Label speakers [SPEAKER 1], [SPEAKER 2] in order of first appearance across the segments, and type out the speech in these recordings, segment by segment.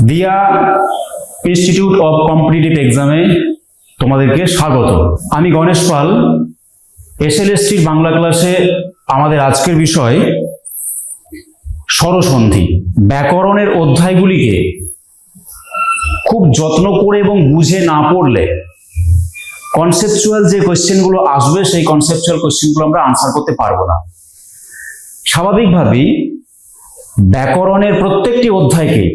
[SPEAKER 1] দিয়া institute of competitive এক্সামে তোমাদেরকে স্বাগত। আমি গণেশ পাল, এসএলএসটির বাংলা ক্লাসে আমাদের আজকের বিষয় স্বরসন্ধি। ব্যাকরণের অধ্যায়গুলিকে খুব যত্ন করে এবং বুঝে না পড়লে কনসেপচুয়াল যে কোয়েশ্চেনগুলো আসবে সেই কনসেপচুয়াল কোয়েশ্চেনগুলো আমরা আনসার করতে পারবো না। স্বাভাবিকভাবেই ব্যাকরণের প্রত্যেকটি অধ্যায়কে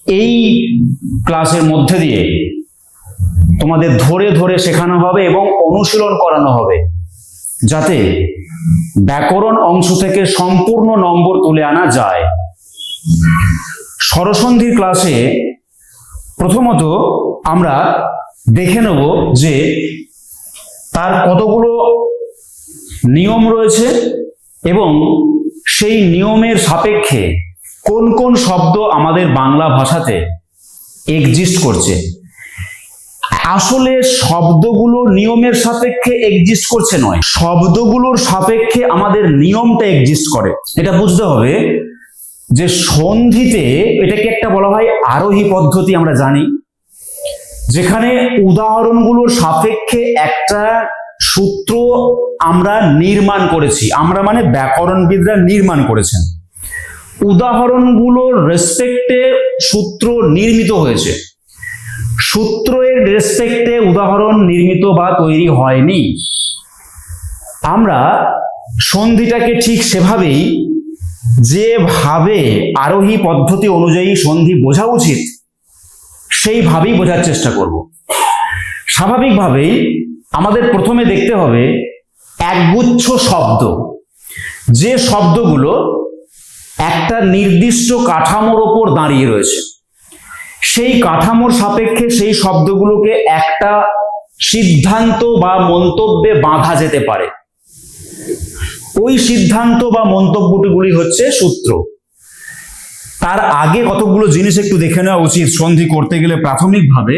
[SPEAKER 1] এই ক্লাসের মধ্যে দিয়ে তোমাদের ধরে ধরে শেখানো হবে এবং অনুশীলন করানো হবে, যাতে ব্যাকরণ অংশ থেকে সম্পূর্ণ নম্বর তুলে আনা যায়। স্বরসন্ধির ক্লাসে প্রথমত আমরা দেখে নেব যে তার কতগুলো নিয়ম রয়েছে এবং সেই নিয়মের সাপেক্ষে কোন কোন শব্দ আমাদের বাংলা ভাষাতে এক্সিস্ট করছে। আসলে শব্দগুলো নিয়মের সাপেক্ষে এক্সিস্ট করছে নয়, শব্দগুলোর সাপেক্ষে আমাদের নিয়মটা এক্সিস্ট করে। এটা বুঝতে হবে যে সন্ধিতে এটাকে একটা বলা হয় আরোহী পদ্ধতি, আমরা জানি, যেখানে উদাহরণগুলোর সাপেক্ষে একটা সূত্র আমরা নির্মাণ করেছি। আমরা মানে ব্যাকরণবিদরা নির্মাণ করেছেন। উদাহরণগুলোর রেসপেক্টে সূত্র নির্মিত হয়েছে, সূত্রের রেসপেক্টে উদাহরণ নির্মিত বা তৈরি হয়নি। আমরা সন্ধিটাকে ঠিক সেভাবেই, যেভাবে আরোহী পদ্ধতি অনুযায়ী সন্ধি বোঝা উচিত সেইভাবেই বোঝার চেষ্টা করব। স্বাভাবিকভাবেই আমাদের প্রথমে দেখতে হবে একগুচ্ছ শব্দ, যে শব্দগুলো একটা নির্দিষ্ট কাঠামোর ওপর দাঁড়িয়ে রয়েছে। সেই কাঠামোর সাপেক্ষে সেই শব্দগুলোকে একটা সিদ্ধান্ত বা মন্তব্যে বাঁধা যেতে পারে। ওই সিদ্ধান্ত বা মন্তব্যগুলি হচ্ছে সূত্র। তার আগে কতগুলো জিনিস একটু দেখে নেওয়া উচিত সন্ধি করতে গেলে প্রাথমিকভাবে।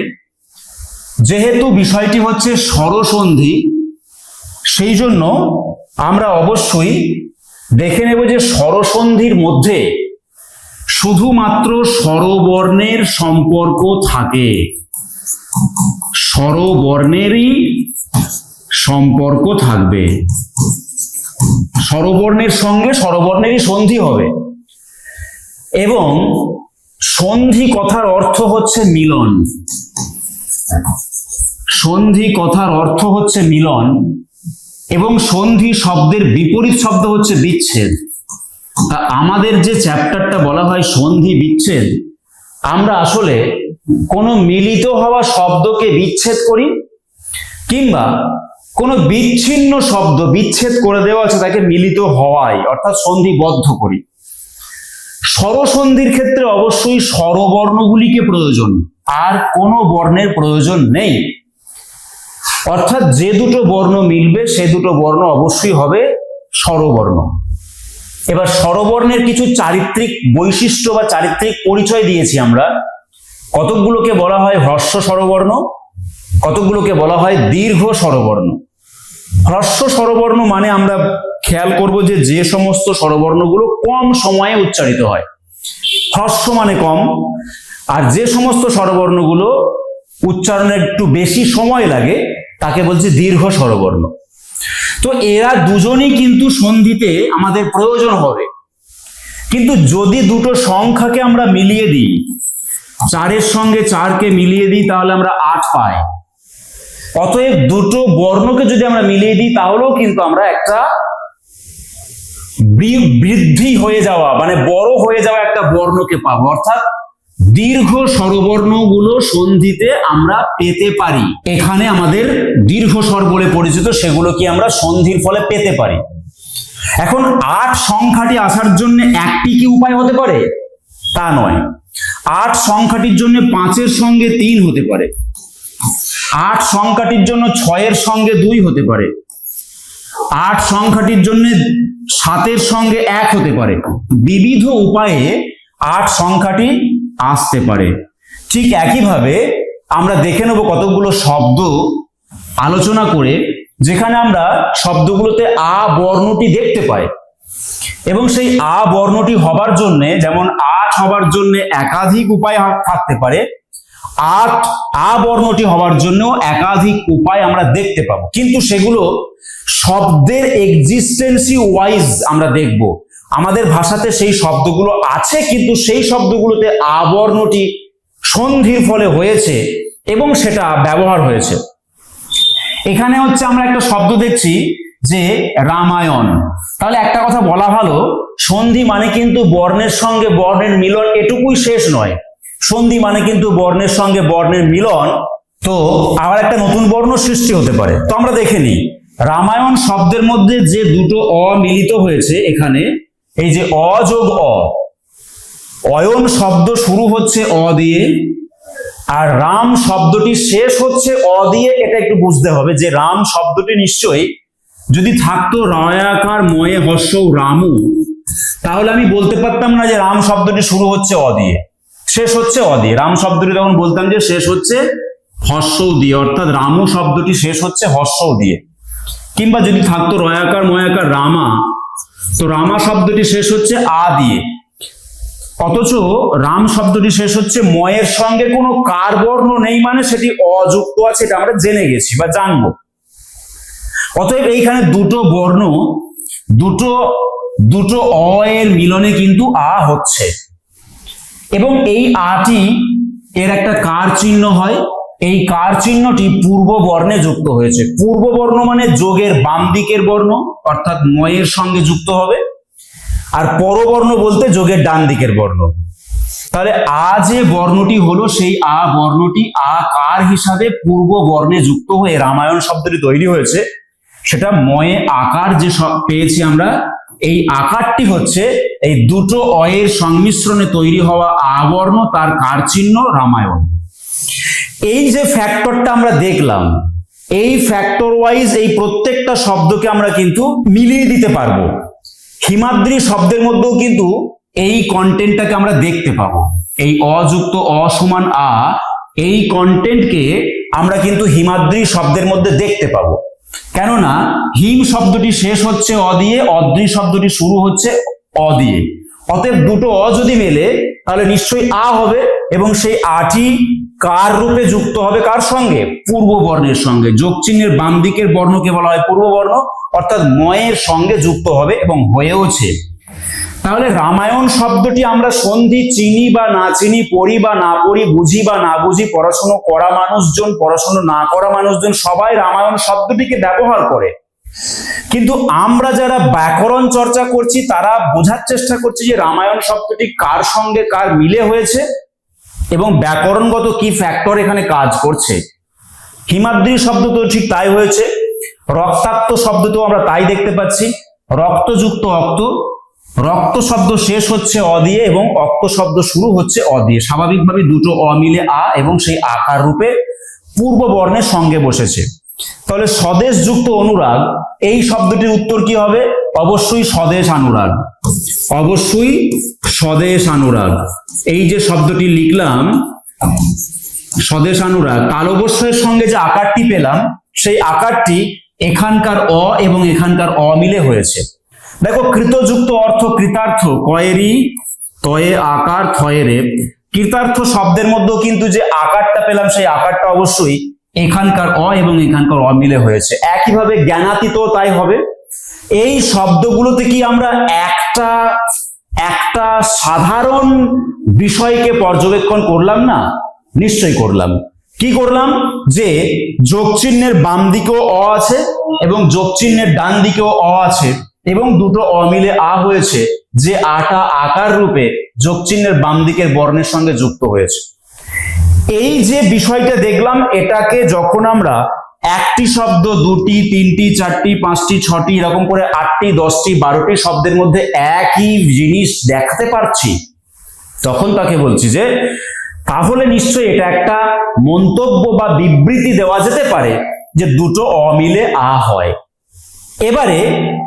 [SPEAKER 1] যেহেতু বিষয়টি হচ্ছে স্বরসন্ধি, সেই জন্য আমরা অবশ্যই দেখে নেব যে স্বরসন্ধির মধ্যে শুধুমাত্র স্বরবর্ণের সম্পর্ক থাকে, স্বরবর্ণেরই সম্পর্ক থাকবে, স্বরবর্ণের সঙ্গে স্বরবর্ণেরই সন্ধি হবে। এবং সন্ধি কথার অর্থ হচ্ছে মিলন, সন্ধি কথার অর্থ হচ্ছে মিলন, এবং সন্ধি শব্দের বিপরীত শব্দ হচ্ছে বিচ্ছেদ। আমাদের যে চ্যাপ্টারটা বলা হয় সন্ধি বিচ্ছেদ, আমরা আসলে কোনো মিলিত হওয়া শব্দকে বিচ্ছেদ করি, কিংবা কোনো বিচ্ছিন্ন শব্দ বিচ্ছেদ করে দেওয়া আছে তাকে মিলিত হওয়ায় অর্থাৎ সন্ধিবদ্ধ করি। স্বরসন্ধির ক্ষেত্রে অবশ্যই স্বরবর্ণগুলিকে প্রয়োজন, আর কোনো বর্ণের প্রয়োজন নেই। অর্থাৎ যে দুটো বর্ণ মিলবে সে দুটো বর্ণ অবশ্যই হবে স্বরবর্ণ। এবার স্বরবর্ণের কিছু চারিত্রিক বৈশিষ্ট্য বা চারিত্রিক পরিচয় দিয়েছি আমরা। কতকগুলোকে বলা হয় হ্রস্ব স্বরবর্ণ, কতকগুলোকে বলা হয় দীর্ঘ স্বরবর্ণ। হ্রস্ব স্বরবর্ণ মানে আমরা খেয়াল করব যে যে সমস্ত স্বরবর্ণগুলো কম সময়ে উচ্চারিত হয়, হ্রস্ব মানে কম। আর যে সমস্ত স্বরবর্ণগুলো উচ্চারণে একটু বেশি সময় লাগে তাকে বলছি দীর্ঘ স্বরবর্ণ। তো এরা দুজনই কিন্তু সন্ধিতে আমাদের প্রয়োজন হবে। কিন্তু যদি দুটো সংখ্যাকে আমরা মিলিয়ে দিই, 4-এর সঙ্গে 4কে মিলিয়ে দিই, তাহলে আমরা 8 পাই। অতএব দুটো বর্ণকে যদি আমরা মিলিয়ে দিই তাহলেও কিন্তু আমরা একটা বৃদ্ধি হয়ে যাওয়া মানে বড় হয়ে যাওয়া একটা বর্ণকে পাবো। অর্থাৎ দীর্ঘ স্বরবর্ণগুলো সন্ধিতে আমরা পেতে পারি। এখানে আমাদের দীর্ঘ স্বর বলে পরিচিত, সেগুলো কি আমরা সন্ধির ফলে পেতে পারি। এখন 8 সংখ্যাটি আসার জন্য একটি কি উপায় হতে পারে? তা নয়। 8 সংখ্যাটির জন্য 5-এর সঙ্গে 3 হতে পারে, 8 সংখ্যাটির জন্য 6-এর সঙ্গে 2 হতে পারে, 8 সংখ্যাটির জন্য 7-এর সঙ্গে 1 হতে পারে। বিবিধ উপায়ে 8 সংখ্যাটি আসতে পারে। ঠিক একইভাবে আমরা দেখে নেব কতগুলো শব্দ আলোচনা করে যেখানে আমরা শব্দগুলোতে আ বর্ণটি দেখতে পাই, এবং সেই আ বর্ণটি হবার জন্য যেমন 8 হবার জন্য একাধিক উপায় থাকতে পারে, আ বর্ণটি হবার জন্য একাধিক উপায় আমরা দেখতে পাবো, কিন্তু সেগুলো শব্দের এক্সিস্টেন্সি ওয়াইজ আমরা দেখব। আমাদের ভাষাতে সেই শব্দগুলো আছে, কিন্তু সেই শব্দগুলোতে আ বর্ণটি সন্ধির ফলে হয়েছে এবং সেটা ব্যবহার হয়েছে। এখানে হচ্ছে আমরা একটা শব্দ দেখছি যে রামায়ণ। তাহলে একটা কথা বলা ভালো, সন্ধি মানে কিন্তু বর্ণের সঙ্গে বর্ণের মিলন, এটুকুই শেষ নয়। সন্ধি মানে কিন্তু বর্ণের সঙ্গে বর্ণের মিলন, তো আবার একটা নতুন বর্ণ সৃষ্টি হতে পারে। তো আমরা দেখে নিই, রামায়ণ শব্দের মধ্যে যে দুটো অ মিলিত হয়েছে এখানে, এই যে অ যোগ অ, অয়ন শব্দ শুরু হচ্ছে অ দিয়ে, আর রাম শব্দটি শেষ হচ্ছে অ দিয়ে। এটা একটু বুঝতে হবে যে রাম শব্দটি নিশ্চয়ই যদি থাকতো রয়াকার ময়ে হর্ষৌ রামু, তাহলে আমি বলতে পারতাম না যে রাম শব্দটি শুরু হচ্ছে অ দিয়ে, শেষ হচ্ছে অ দিয়ে। রাম শব্দটি তখন বলতাম যে শেষ হচ্ছে হর্ষৌ দিয়ে, অর্থাৎ রামু শব্দটি শেষ হচ্ছে হর্ষৌ দিয়ে। কিংবা যদি থাকতো রয়াকার ময়াকার রামা, তো রামা শব্দটি শেষ হচ্ছে আ দিয়ে। অথচ রাম শব্দটি শেষ হচ্ছে ময়ের সঙ্গে কোনো কার বর্ণ নেই, মানে সেটি অযুক্ত আছে, এটা আমরা জেনে গেছি বা জানবো। অতএব এইখানে দুটো বর্ণ, দুটো অ এর মিলনে কিন্তু আ হচ্ছে, এবং এই আটি এর একটা কার চিহ্ন হয়। এই কার চিহ্নটি পূর্ব বর্ণে যুক্ত হয়েছে। পূর্ব বর্ণ মানে যোগের বাম দিকের বর্ণ, অর্থাৎ ময়ের সঙ্গে যুক্ত হবে, আর পরবর্ণ বলতে যোগের ডান দিকের বর্ণ। তাহলে আ যে বর্ণটি হলো, সেই আ বর্ণটি আ কার হিসাবে পূর্ব বর্ণে যুক্ত হয়ে রামায়ণ শব্দটি তৈরি হয়েছে। সেটা ময়ে আকার যে পেয়েছি আমরা, এই আকারটি হচ্ছে এই দুটো অয়ের সংমিশ্রণে তৈরি হওয়া আ বর্ণ, তার কার চিহ্ন রামায়ণ। এই যে ফ্যাক্টরটা আমরা দেখলাম, এই ফ্যাক্টর ওয়াইজ এই প্রত্যেকটা শব্দকে আমরা কিন্তু মিলিয়ে দিতে পারবো। হিমাদ্রি শব্দের মধ্যেও কিন্তু এই কন্টেন্টটাকে আমরা দেখতে পাবো। এই অযুক্ত অ সমান আ, এই কন্টেন্টকে আমরা কিন্তু হিমাদ্রি শব্দের মধ্যে দেখতে পাবো। কেননা হিম শব্দটি শেষ হচ্ছে অ দিয়ে, অদ্রি শব্দটি শুরু হচ্ছে অ দিয়ে। অতএব দুটো অ যদি মেলে তাহলে নিশ্চয়ই আ হবে, এবং সেই আটি কার রূপে যুক্ত হবে কার সঙ্গে? পূর্ব বর্ণের সঙ্গে। যোগ চিহ্নের বাম দিকের বর্ণকে বলা হয় পূর্ব বর্ণ, অর্থাৎ ময়ের সঙ্গে যুক্ত হবে এবং হয়েওছে। তাহলে রামায়ণ শব্দটি আমরা সন্ধি চিনি বা না চিনি, পড়ি বা না পড়ি, বুঝি বা না বুঝি, পড়াশোনা করা মানুষজন, পড়াশোনা না করা মানুষজন সবাই রামায়ণ শব্দটিকে ব্যবহার করে। কিন্তু আমরা যারা ব্যাকরণ চর্চা করছি তারা বোঝার চেষ্টা করছি যে রামায়ণ শব্দটি কার সঙ্গে কার মিলে হয়েছে এবং ব্যাকরণগত কি ফ্যাক্টর এখানে কাজ করছে। হিমাদ্রি শব্দ তো ঠিক তাই হয়েছে, রক্তাক্ত শব্দ তো আমরা তাই দেখতে পাচ্ছি। রক্তযুক্ত অক্ত, রক্ত শব্দ শেষ হচ্ছে অ দিয়ে এবং অক্ত শব্দ শুরু হচ্ছে অ দিয়ে। স্বাভাবিকভাবে দুটো অ মিলে আ এবং সেই আকার রূপে পূর্ব বর্ণের সঙ্গে বসেছে। তাহলে স্বদেশ যুক্ত অনুরাগ, এই শব্দটির উত্তর কি হবে? অবশ্যই স্বদেশ অনুরাগ, অবশ্যই স্বদেশ অনুরাগ। এই যে শব্দটি লিখলাম স্বদেশ অনুরাগ, তালবস্যের সঙ্গে যে আকারটি পেলাম সেই আকারটি এখানকার অ এবং এখানকার অ মিলে হয়েছে। দেখো কৃতযুক্ত অর্থ কৃতার্থ, কয়েরই তয়ে আকার থয়ে রে, কৃতার্থ শব্দের মধ্যেও কিন্তু যে আকারটা পেলাম সেই আকারটা অবশ্যই এখানকার অ এবং এখানকার অ মিলে হয়েছে। একইভাবে জ্ঞানাতীত তাই হবে। এই শব্দগুলোতে কি আমরা একটা সাধারণ বিষয়কে পর্যবেক্ষণ করলাম না? নিশ্চয়ই করলাম। কি করলাম? যে যোগ চিহ্নের বাম দিকেও অ আছে এবং যোগ চিহ্নের ডান দিকেও অ আছে এবং দুটো অ মিলে আ হয়েছে, যে আটা আকার রূপে যোগ চিহ্নের বাম দিকের বর্ণের সঙ্গে যুক্ত হয়েছে। এই যে বিষয়টা দেখলাম, এটাকে যখন আমরা একটি শব্দ, দুটি, তিনটি, চারটি, পাঁচটি, ছটি, এরকম করে 8টি, 10টি, 12টি শব্দের মধ্যে একই জিনিস দেখাতে পারছি, তখন তাকে বলছি যে তাহলে নিশ্চয়ই এটা একটা মন্তব্য বা বিবৃতি দেওয়া যেতে পারে যে দুটো অ মিলে আ হয়। এবারে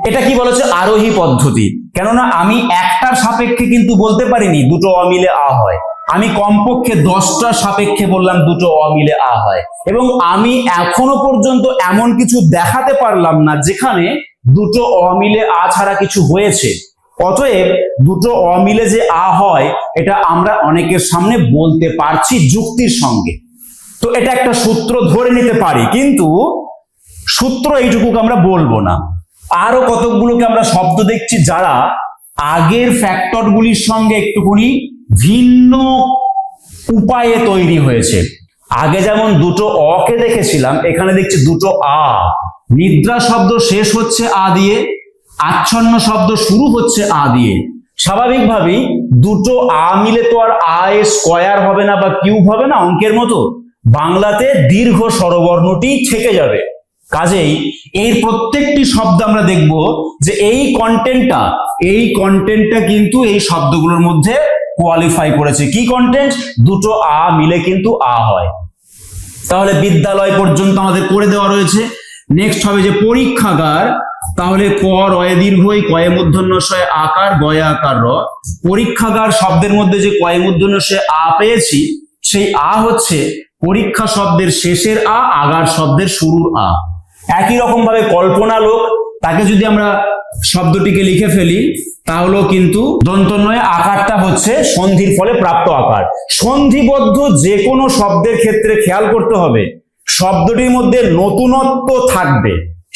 [SPEAKER 1] এটা কি বলেছে? আরোহী পদ্ধতি। কেননা আমি একটার সাপেক্ষে কিন্তু বলতে পারিনি দুটো অ মিলে আ হয়, আমি কমপক্ষে 10টার সাপেক্ষে বললাম দুটো অ মিলে আ হয়, এবং আমি এখনো পর্যন্ত এমন কিছু দেখাতে পারলাম না যেখানে দুটো অ মিলে আ ছাড়া কিছু হয়েছে। অতএব দুটো অ মিলে যে আ হয় এটা আমরা অনেকের সামনে বলতে পারছি যুক্তির সঙ্গে। তো এটা একটা সূত্র ধরে নিতে পারি, কিন্তু সূত্র এইটুকুকে আমরা বলবো না। আরো কতগুলোকে আমরা শব্দ দেখছি যারা আগের ফ্যাক্টরগুলির সঙ্গে একটুখানি ভিন্ন উপায়ে তৈরি হয়েছে। আগে যেমন দুটো অ কে দেখেছিলাম, এখানে দেখছি দুটো আ। নিদ্রা শব্দ শেষ হচ্ছে আ দিয়ে, আচ্ছন্ন শব্দ শুরু হচ্ছে আ দিয়ে। স্বাভাবিকভাবেই দুটো আ মিলে তো আর আ এর স্কয়ার হবে না বা কিউব হবে না অঙ্কের মতো, বাংলাতে দীর্ঘ স্বরবর্ণটি থেকে যাবে। কাজেই এই প্রত্যেকটি শব্দ আমরা দেখব যে এই কন্টেন্টটা কিন্তু এই শব্দগুলোর মধ্যে কোয়ালিফাই করেছে। কি কন্টেন্ট? দুটো আ মিলে কিন্তু আ হয়। তাহলে বিদ্যালয় পর্যন্ত আমাদের করে দেওয়া রয়েছে। নেক্সট হবে যে পরীক্ষাগার, তাহলে ক রয়ে দীর্ঘই, কয়ে মূর্ধন্য ষয় আকার, গয়ে আকার র। পরীক্ষাগার শব্দের মধ্যে যে কয়ে মূর্ধন্য ষয় আ পেয়েছি, সেই আ হচ্ছে পরীক্ষা শব্দের শেষের আ, আগার শব্দের শুরুর আ। একই রকম ভাবে কল্পনা লোক, তাকে যদি আমরা শব্দটিকে লিখে ফেলি তাহলেও কিন্তু দন্তন্বয়ে আকারটা হচ্ছে সন্ধির ফলে প্রাপ্ত আকার। সন্ধিবদ্ধ যে কোনো শব্দের ক্ষেত্রে খেয়াল করতে হবে শব্দটির মধ্যে নতুনত্ব থাকবে,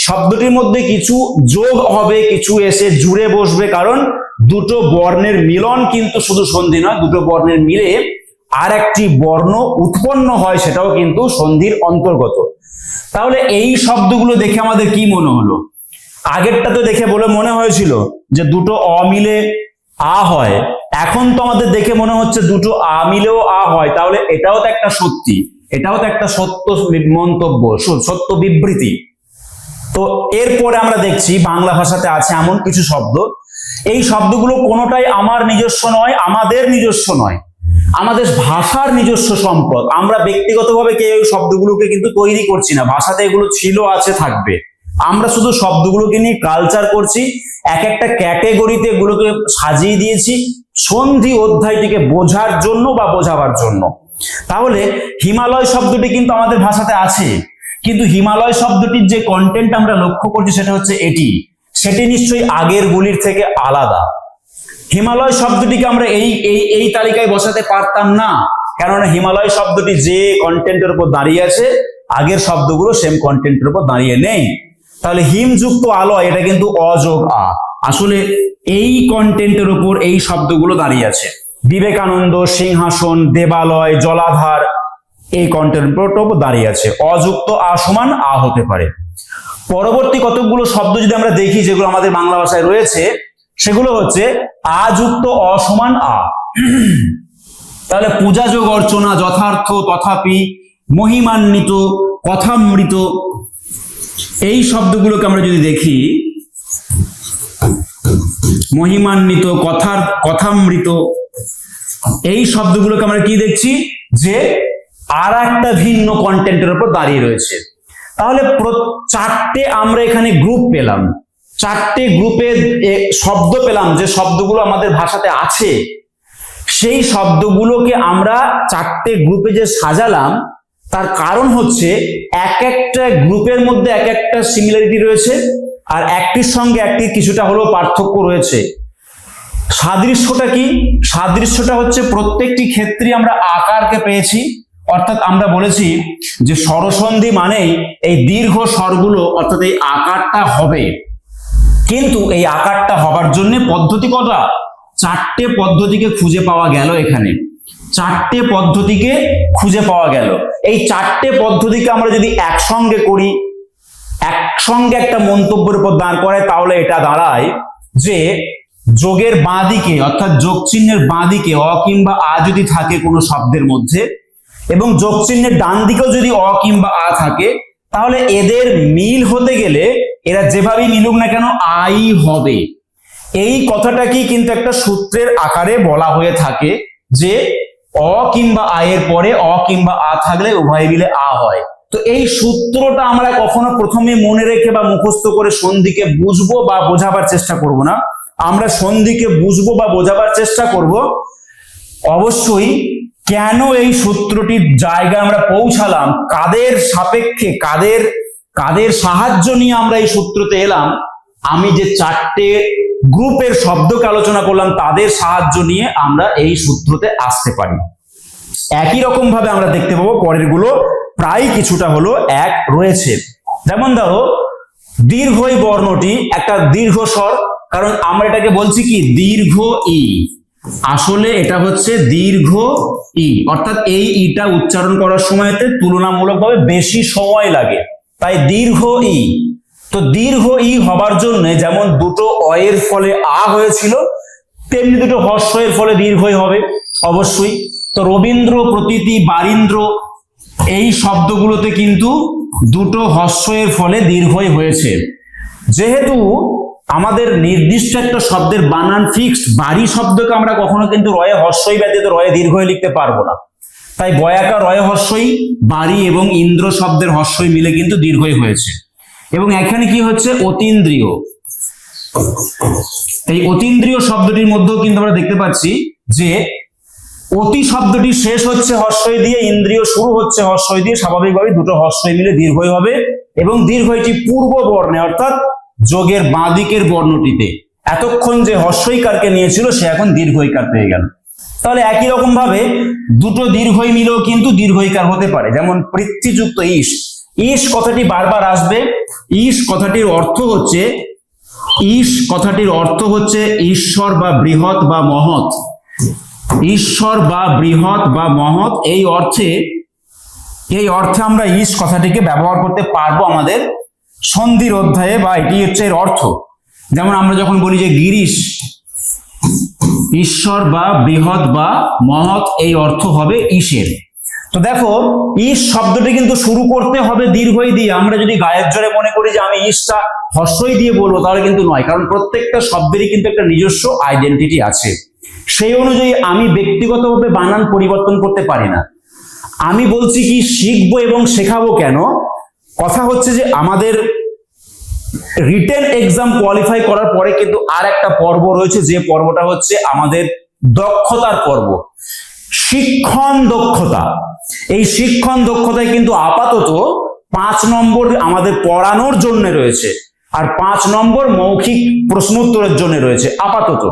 [SPEAKER 1] শব্দটির মধ্যে কিছু যোগ হবে, কিছু এসে জুড়ে বসবে, কারণ দুটো বর্ণের মিলন কিন্তু শুধু সন্ধি নয়, দুটো বর্ণের মিলে আর একটি বর্ণ উৎপন্ন হয়, সেটাও কিন্তু সন্ধির অন্তর্গত। তাহলে এই শব্দগুলো দেখে আমাদের কি মনে হলো? আগেরটা তো দেখে বলে মনে হয়েছিল যে দুটো অ মিলে আ হয়, এখন তো আমাদের দেখে মনে হচ্ছে দুটো আ মিলেও আ হয়। তাহলে এটাও তো একটা সত্যি, এটাও তো একটা সত্য মন্তব্য, সত্য বিবৃতি। তো এরপরে আমরা দেখছি বাংলা ভাষাতে আছে এমন কিছু শব্দ, এই শব্দগুলো কোনোটাই আমার নিজস্ব নয়, আমাদের নিজস্ব নয়, আমাদের ভাষার নিজস্ব সম্পদ। আমরা ব্যক্তিগতভাবে কেউ শব্দগুলোকে কিন্তু তৈরি করছি না, ভাষাতে এগুলো ছিল, আছে, থাকবে। আমরা শুধু শব্দগুলোকে নিয়ে কালচার করছি, এক একটা ক্যাটেগরিতে এগুলোকে সাজিয়ে দিয়েছি সন্ধি অধ্যায়টিকে বোঝার জন্য বা বোঝাবার জন্য। তাহলে হিমালয় শব্দটি কিন্তু আমাদের ভাষাতে আছে, কিন্তু হিমালয় শব্দটির যে কন্টেন্ট আমরা লক্ষ্য করছি সেটা হচ্ছে এটি, সেটি নিশ্চয়ই আগের গুলির থেকে আলাদা। হিমালয় শব্দটিকে আমরা এই তালিকায় বসাতে পারতাম না, কেননা হিমালয় শব্দটি যে কন্টেন্টের উপর দাঁড়িয়ে আছে আগের শব্দগুলো সেম কন্টেন্টের উপর দাঁড়িয়ে নেই। তাহলে হিমযুক্ত আলয়, এটা কিন্তু অযোগ আ, আসলে এই কন্টেন্টের উপর এই শব্দগুলো দাঁড়িয়ে আছে। বিবেকানন্দ, সিংহাসন, দেবালয়, জলাধার, এই কন্টেন্টের উপর দাঁড়িয়ে আছে। অযুক্ত আ সমান আ হতে পারে। পরবর্তী কতগুলো শব্দ যদি আমরা দেখি যেগুলো আমাদের বাংলা ভাষায় রয়েছে, সেগুলো হচ্ছে আ যুক্ত অ সমান আ। তাহলে পূজাযোগ অর্চনা, যথার্থ, তথাপি, মহিমান্বিত, কথামৃত, এই শব্দগুলোকে আমরা যদি দেখি, মহিমান্বিত, কথামৃত, এই শব্দগুলোকে আমরা কি দেখছি যে আর একটা ভিন্ন কন্টেন্টের উপর দাঁড়িয়ে রয়েছে। তাহলে চারটে আমরা এখানে গ্রুপ পেলাম, চারটে গ্রুপে শব্দ পেলাম, যে শব্দগুলো আমাদের ভাষাতে আছে সেই শব্দগুলোকে আমরা চারটে গ্রুপে যে সাজালাম তার কারণ হচ্ছে এক একটা গ্রুপের মধ্যে এক একটা সিমিলারিটি রয়েছে, আর একটির সঙ্গে একটি কিছুটা হলেও পার্থক্য রয়েছে। সাদৃশ্যটা কি? সাদৃশ্যটা হচ্ছে প্রত্যেকটি ক্ষেত্রে আমরা আকারকে পেয়েছি, অর্থাৎ আমরা বলেছি যে স্বরসন্ধি মানেই এই দীর্ঘ স্বরগুলো, অর্থাৎ এই আকারটা হবে। কিন্তু এই আকারটা হবার জন্য পদ্ধতি কটা? চারটে পদ্ধতিকে খুঁজে পাওয়া গেল এখানে, চারটে পদ্ধতিকে খুঁজে পাওয়া গেল। এই চারটে পদ্ধতিকে আমরা যদি একসঙ্গে করি, একসঙ্গে একটা মন্তব্যের উপর দাঁড় করায়, তাহলে এটা দাঁড়ায় যে যোগের বাঁ দিকে, অর্থাৎ যোগ চিহ্নের বাঁ দিকে অ কিংবা আ যদি থাকে কোনো শব্দের মধ্যে, এবং যোগ চিহ্নের ডান দিকেও যদি অ কিংবা আ থাকে, তাহলে এদের মিল হতে গেলে এরা যেভাবেই মিলুক না কেন আই হবে। এই কথাটাকে কিন্তু একটা সূত্রের আকারে বলা হয়ে থাকে যে অ কিংবা আয়ের পরে অ কিংবা আ থাকলে উভয় মিলে আ হয়। তো এই সূত্রটা আমরা কখনো প্রথমে মনে রেখে বা মুখস্থ করে সন্ধিকে বুঝবো বা বোঝাবার চেষ্টা করব না। আমরা সন্ধিকে বুঝবো বা বোঝাবার চেষ্টা করব অবশ্যই কেন এই সূত্রটির জায়গা আমরা পৌঁছালাম, কাদের সাপেক্ষে, কাদের সাহায্য নিয়ে আমরা এই সূত্রতে এলাম। আমি যে চারটে গ্রুপের শব্দকে আলোচনা করলাম, তাদের সাহায্য নিয়ে আমরা এই সূত্রতে আসতে পারি। একই রকম ভাবে আমরা দেখতে পাবো পরের গুলো প্রায় কিছুটা হলো এক রয়েছে। যেমন ধরো দীর্ঘ ই বর্ণটি একটা দীর্ঘ স্বর, কারণ আমরা এটাকে বলছি কি দীর্ঘ ই, আসলে এটা হচ্ছে দীর্ঘ ই, অর্থাৎ এই ইটা উচ্চারণ করার সময়তে তুলনামূলকভাবে বেশি সময় লাগে, তাই দীর্ঘ ই। তো দীর্ঘ ই হবার জন্য যেমন দুটো অয়ের ফলে আ হয়েছিল, তেমনি দুটো হর্ষয়ের ফলে দীর্ঘই হবে অবশ্যই। তো রবীন্দ্র, প্রতীতি, বারীন্দ্র এই শব্দগুলোতে কিন্তু দুটো হর্ষয়ের ফলে দীর্ঘই হয়েছে। যেহেতু আমাদের নির্দিষ্ট একটা শব্দের বানান ফিক্সড, বাড়ি শব্দকে আমরা কখনো কিন্তু রয়ে হর্ষই ব্যতীত রয়ে দীর্ঘই লিখতে পারবো না, তাই বয়াকার রয়ে হর্ষই, বাড়ি এবং ইন্দ্র শব্দের হর্ষই মিলে কিন্তু দীর্ঘই হয়েছে। এবং এখানে কি হচ্ছে অতীন্দ্রিয়, এই অতীন্দ্রিয় শব্দটির মধ্যেও কিন্তু আমরা দেখতে পাচ্ছি যে অতি শব্দটি শেষ হচ্ছে হর্ষই দিয়ে, ইন্দ্রিয় শুরু হচ্ছে হর্ষই দিয়ে, স্বাভাবিকভাবে দুটো হর্ষই মিলে দীর্ঘই হবে। এবং দীর্ঘইটি পূর্ব বর্ণে অর্থাৎ যোগের বাঁ দিকের বর্ণটিতে, এতক্ষণ যে হর্ষইকারকে নিয়েছিল সে এখন দীর্ঘইকার পেয়ে গেল। তাহলে একই রকম ভাবে দুটো দীর্ঘই মিলেও কিন্তু দীর্ঘইকার হতে পারে। যেমন পৃথ্বীযুক্ত ঈশ, ঈশ কথাটি বারবার আসবে। ঈশ কথাটির অর্থ হচ্ছে, ঈশ কথাটির অর্থ হচ্ছে ঈশ্বর বা বৃহৎ বা মহৎ, ঈশ্বর বা বৃহৎ বা মহৎ। এই অর্থে আমরা ঈশ কথাটিকে ব্যবহার করতে পারবো আমাদের সন্ধির অধ্যায়ে, বা এটি হচ্ছে এর অর্থ। যেমন আমরা যখন বলি যে গিরিশ, ঈশ্বর বা বৃহৎ বা মহৎ, এই অর্থ হবে ঈশের। তো দেখো ঈশ শব্দটি কিন্তু শুরু করতে হবে দীর্ঘই দিয়ে। আমরা যদি গায়ের জোরে মনে করি যে আমি ঈশটা হর্ষই দিয়ে বলবো, তাহলে কিন্তু নয়, কারণ প্রত্যেকটা শব্দেরই কিন্তু একটা নিজস্ব আইডেন্টিটি আছে। সেই অনুযায়ী আমি ব্যক্তিগতভাবে বানান পরিবর্তন করতে পারি না। আমি বলছি কি শিখবো এবং শেখাবো কেন, কথা হচ্ছে যে আমাদের রিটেন এক্সাম কোয়ালিফাই করার পরে কিন্তু আর একটা পর্ব রয়েছে, যে পর্বটা হচ্ছে আমাদের দক্ষতার পর্ব, শিক্ষণ দক্ষতা। এই শিক্ষণ দক্ষতায় কিন্তু আপাতত 5 নম্বর আমাদের পড়ানোর জন্য রয়েছে, আর 5 নম্বর মৌখিক প্রশ্ন উত্তরের জন্য রয়েছে আপাতত।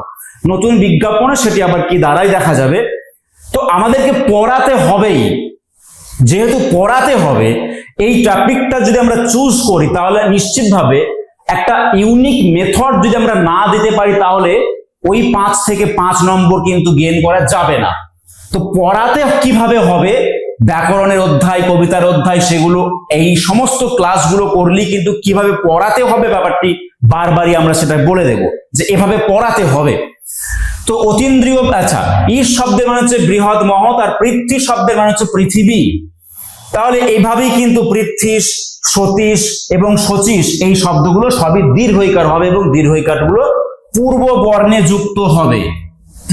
[SPEAKER 1] নতুন বিজ্ঞাপনে সেটি আবার কি দাঁড়ায় দেখা যাবে। তো আমাদেরকে পড়াতে হবেই, যেহেতু পড়াতে হবে, এই টপিকটা যদি আমরা চুজ করি তাহলে নিশ্চিতভাবে একটা ইউনিক মেথড যদি আমরা না দিতে পারি, তাহলে ওই 5 থেকে 5 নম্বর কিন্তু গেইন করা যাবে না। তো পড়াতে কিভাবে হবে, ব্যাকরণের অধ্যায়, কবিতার অধ্যায়, সেগুলো এই সমস্ত ক্লাসগুলো করলেই কিন্তু কিভাবে পড়াতে হবে ব্যাপারটি বারবারই আমরা সেটা বলে দেব যে এভাবে পড়াতে হবে। তো অতীন্দ্রিয়, আচ্ছা, ঈশ শব্দের মানে হচ্ছে বৃহৎ মহৎ, আর পৃথ্বী শব্দের মানে হচ্ছে পৃথিবী। তাহলে এইভাবেই কিন্তু পৃথ্বীশ, সতীশ এবং শচীশ এই শব্দগুলো সবই দীর্ঘইকার হবে, এবং দীর্ঘইকারগুলো পূর্ব বর্ণে যুক্ত হবে।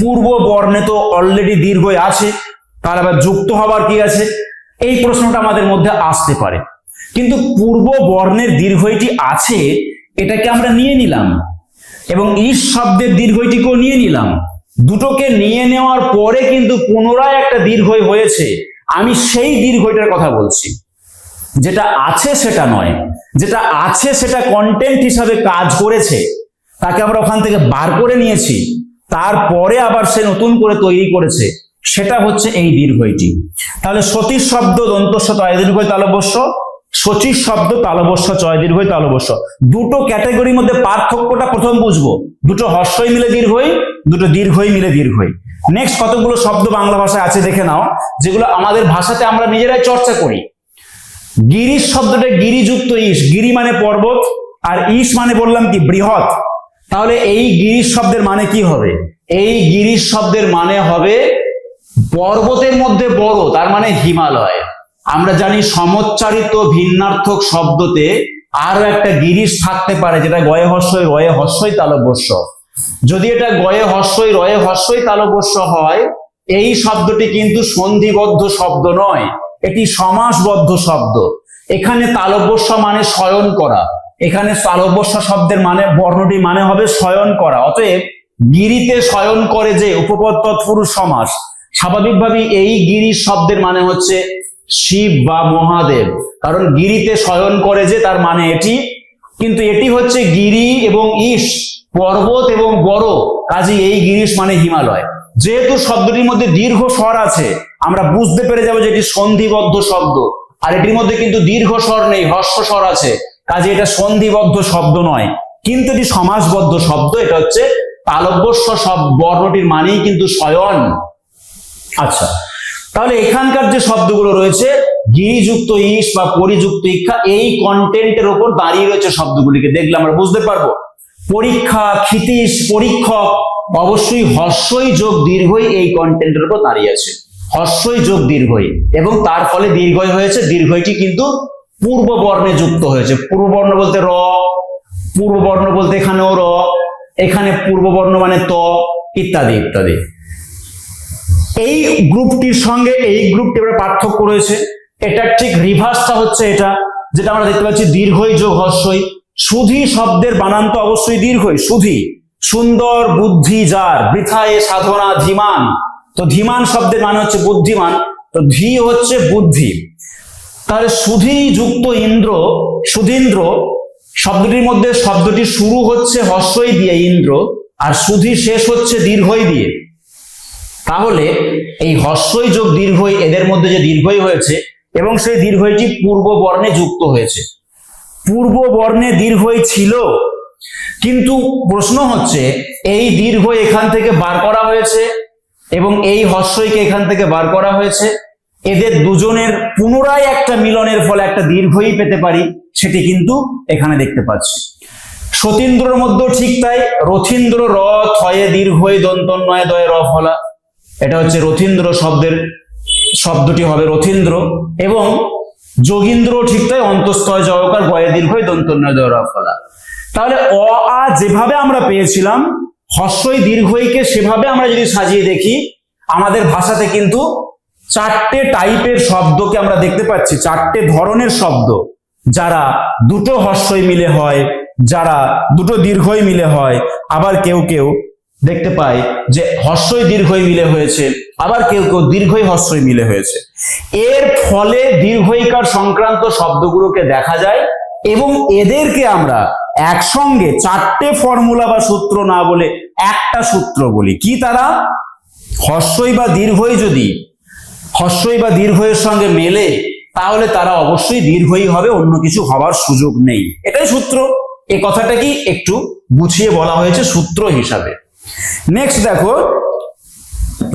[SPEAKER 1] পূর্ব বর্ণে তো অলরেডি দীর্ঘই আছে, তার আবার যুক্ত হবার কি আছে, এই প্রশ্নটা আমাদের মধ্যে আসতে পারে। কিন্তু পূর্ব বর্ণের দীর্ঘইটি আছে, এটাকে আমরা নিয়ে নিলাম, এবং ঈশ শব্দের দীর্ঘইটিকেও নিয়ে নিলাম। দুটোকে নিয়ে নেওয়ার পরে কিন্তু পুনরায় একটা দীর্ঘই হয়েছে। আমি সেই দীর্ঘইটার কথা বলছি, যেটা আছে সেটা নয়, যেটা আছে সেটা কন্টেন্ট হিসাবে কাজ করেছে, তাকে আমরা ওখান থেকে বার করে নিয়েছি, তারপরে আবার সে নতুন করে তৈরি করেছে, সেটা হচ্ছে এই দীর্ঘইটি। তাহলে সতীশ শব্দ দন্তস্ব তয় দীর্ঘই তালব্যস্য, শচীশ শব্দ তালব্যস্য চয় দীর্ঘই তালব্যস্য। দুটো ক্যাটাগরির মধ্যে পার্থক্যটা প্রথম বুঝবো, দুটো হর্ষই মিলে দীর্ঘই, দুটো দীর্ঘই মিলে দীর্ঘই। নেক্সট কতগুলো শব্দ বাংলা ভাষায় আছে দেখে নাও, যেগুলো আমাদের ভাষাতে আমরা নিজেরাই চর্চা করি। গিরিশ শব্দটা গিরিযুক্ত ঈশ, গিরি মানে পর্বত, আর ঈশ মানে বললাম কি বৃহৎ। তাহলে এই গিরিশ শব্দের মানে কি হবে, এই গিরিশ শব্দের মানে হবে পর্বতের মধ্যে বড়, তার মানে হিমালয়। আমরা জানি সমচ্চারিত ভিন্নার্থক শব্দতে আরো একটা গিরিশ থাকতে পারে, যেটা গয়ে হর্ষই রয়ে হর্ষই তালব্যস্য। যদি এটা গয়ে হর্ষই রয়ে হর্ষই তালব্যস্য হয়, এই শব্দটি কিন্তু সন্ধিবদ্ধ শব্দ নয়, এটি সমাসবদ্ধ শব্দ। এখানে তালব্যস্য মানে শয়ন করা, এখানে তালব্যস্য শব্দের মানে বর্ণটি মানে হবে শয়ন করা। অতএব গিরিতে শয়ন করে যে উপপদ তৎপুরুষ সমাস, স্বাভাবিকভাবেই এই গিরিশ শব্দের মানে হচ্ছে শিব বা মহাদেব, কারণ গিরিতে শয়ন করে যে, তার মানে এটি। কিন্তু এটি হচ্ছে গিরি এবং ঈশ, পর্বত এবং বড়, কাজে এই গিরিশ মানে হিমালয়। যেহেতু শব্দটির মধ্যে দীর্ঘ স্বর আছে, আমরা বুঝতে পেরে যাবো যে এটি সন্ধিবদ্ধ শব্দ। আর এটির মধ্যে কিন্তু দীর্ঘ স্বর নেই, হর্ষ স্বর আছে, কাজে এটা সন্ধিবদ্ধ শব্দ নয়, কিন্তু এটি সমাসবদ্ধ শব্দ। এটা হচ্ছে তালব্যস্য বর্ণটির মানেই কিন্তু শয়ন। আচ্ছা, তাহলে এখানকার যে শব্দগুলো রয়েছে গিরিযুক্ত ইস বা পরিযুক্ত ইক্ষা, এই কন্টেন্টের উপর দাঁড়িয়ে রয়েছে শব্দগুলিকে দেখলে আমরা বুঝতে পারবো। পরীক্ষা, ক্ষিতীশ, পরীক্ষক, অবশ্যই হর্ষই যোগ দীর্ঘই এই কন্টেন্টের উপর দাঁড়িয়ে আছে। হর্ষই যোগ দীর্ঘই, এবং তার ফলে দীর্ঘই হয়েছে। দীর্ঘইটি কিন্তু পূর্ব বর্ণে যুক্ত হয়েছে। পূর্ব বর্ণ বলতে র, পূর্ব বর্ণ বলতে এখানেও র, এখানে পূর্ব বর্ণ মানে ত, ইত্যাদি ইত্যাদি। এই গ্রুপটির সঙ্গে এই গ্রুপটি পার্থক্য রয়েছে। এটা ঠিক রিভার্সটা হচ্ছে এটা, যেটা আমরা দেখতে পাচ্ছি দীর্ঘই যোগ হর্ষই। সুধী শব্দের বানান তো অবশ্যই দীর্ঘই। সুধী, সুন্দর, বুদ্ধি যার, বৃথায় সাধনা ধীমান। তো ধীমান শব্দের মানে হচ্ছে বুদ্ধিমান, তো ধী হচ্ছে বুদ্ধি। তাহলে সুধী যুক্ত ইন্দ্র, সুধীন্দ্র শব্দটির মধ্যে শব্দটি শুরু হচ্ছে হর্ষই দিয়ে ইন্দ্র, আর সুধী শেষ হচ্ছে দীর্ঘই দিয়ে। তাহলে এই হর্ষই যোগ দীর্ঘই, এদের মধ্যে যে দীর্ঘই হয়েছে এবং সেই দীর্ঘইটি পূর্ব বর্ণে যুক্ত হয়েছে। পূর্ব বর্ণে দীর্ঘই ছিল, কিন্তু প্রশ্ন হচ্ছে এই দীর্ঘ এখান থেকে বার করা হয়েছে এবং এই হর্ষইকে এখান থেকে বার করা হয়েছে। এদের দুজনের পুনরায় একটা মিলনের ফলে একটা দীর্ঘই পেতে পারি, সেটি কিন্তু এখানে দেখতে পাচ্ছি। সতীন্দ্রর মধ্যেও ঠিক তাই। রথীন্দ্র, র থয়ে দীর্ঘই দন্তন্বয়ে দয়ে র ফলা, এটা হচ্ছে রথীন্দ্র শব্দের শব্দটি হবে রথীন্দ্র। এবং যোগীন্দ্র ঠিক তাই, অন্তস্থয় জয়কার গয়ে দীর্ঘই দন্তন্বয়ে দয়ে র ফলা। তাহলে অ আ যেভাবে আমরা পেয়েছিলাম হর্ষই দীর্ঘইকে সেভাবে আমরা যদি সাজিয়ে দেখি, আমাদের ভাষাতে কিন্তু চারটে টাইপের শব্দকে আমরা দেখতে পাচ্ছি, চারটে ধরনের শব্দ, যারা দুটো হর্ষই মিলে হয়, যারা দুটো দীর্ঘই মিলে হয়, আবার কেউ কেউ দেখতে পাই যে হর্ষই দীর্ঘই মিলে হয়েছে, আবার কেউ কেউ দীর্ঘই হর্ষই মিলে হয়েছে। এর ফলে দীর্ঘইকার সংক্রান্ত শব্দগুলোকে দেখা যায় এবং এদেরকে আমরা একসঙ্গে চারটে ফর্মুলা বা সূত্র না বলে একটা সূত্র বলি। কি তারা? হর্ষই বা দীর্ঘই যদি হর্ষই বা দীর্ঘের সঙ্গে মেলে তাহলে তারা অবশ্যই দীর্ঘই হবে, অন্য কিছু হবার সুযোগ নেই। এটাই সূত্র। এই কথাটা কি একটু গুছিয়ে বলা হয়েছে সূত্র হিসাবে। নেক্সট দেখো,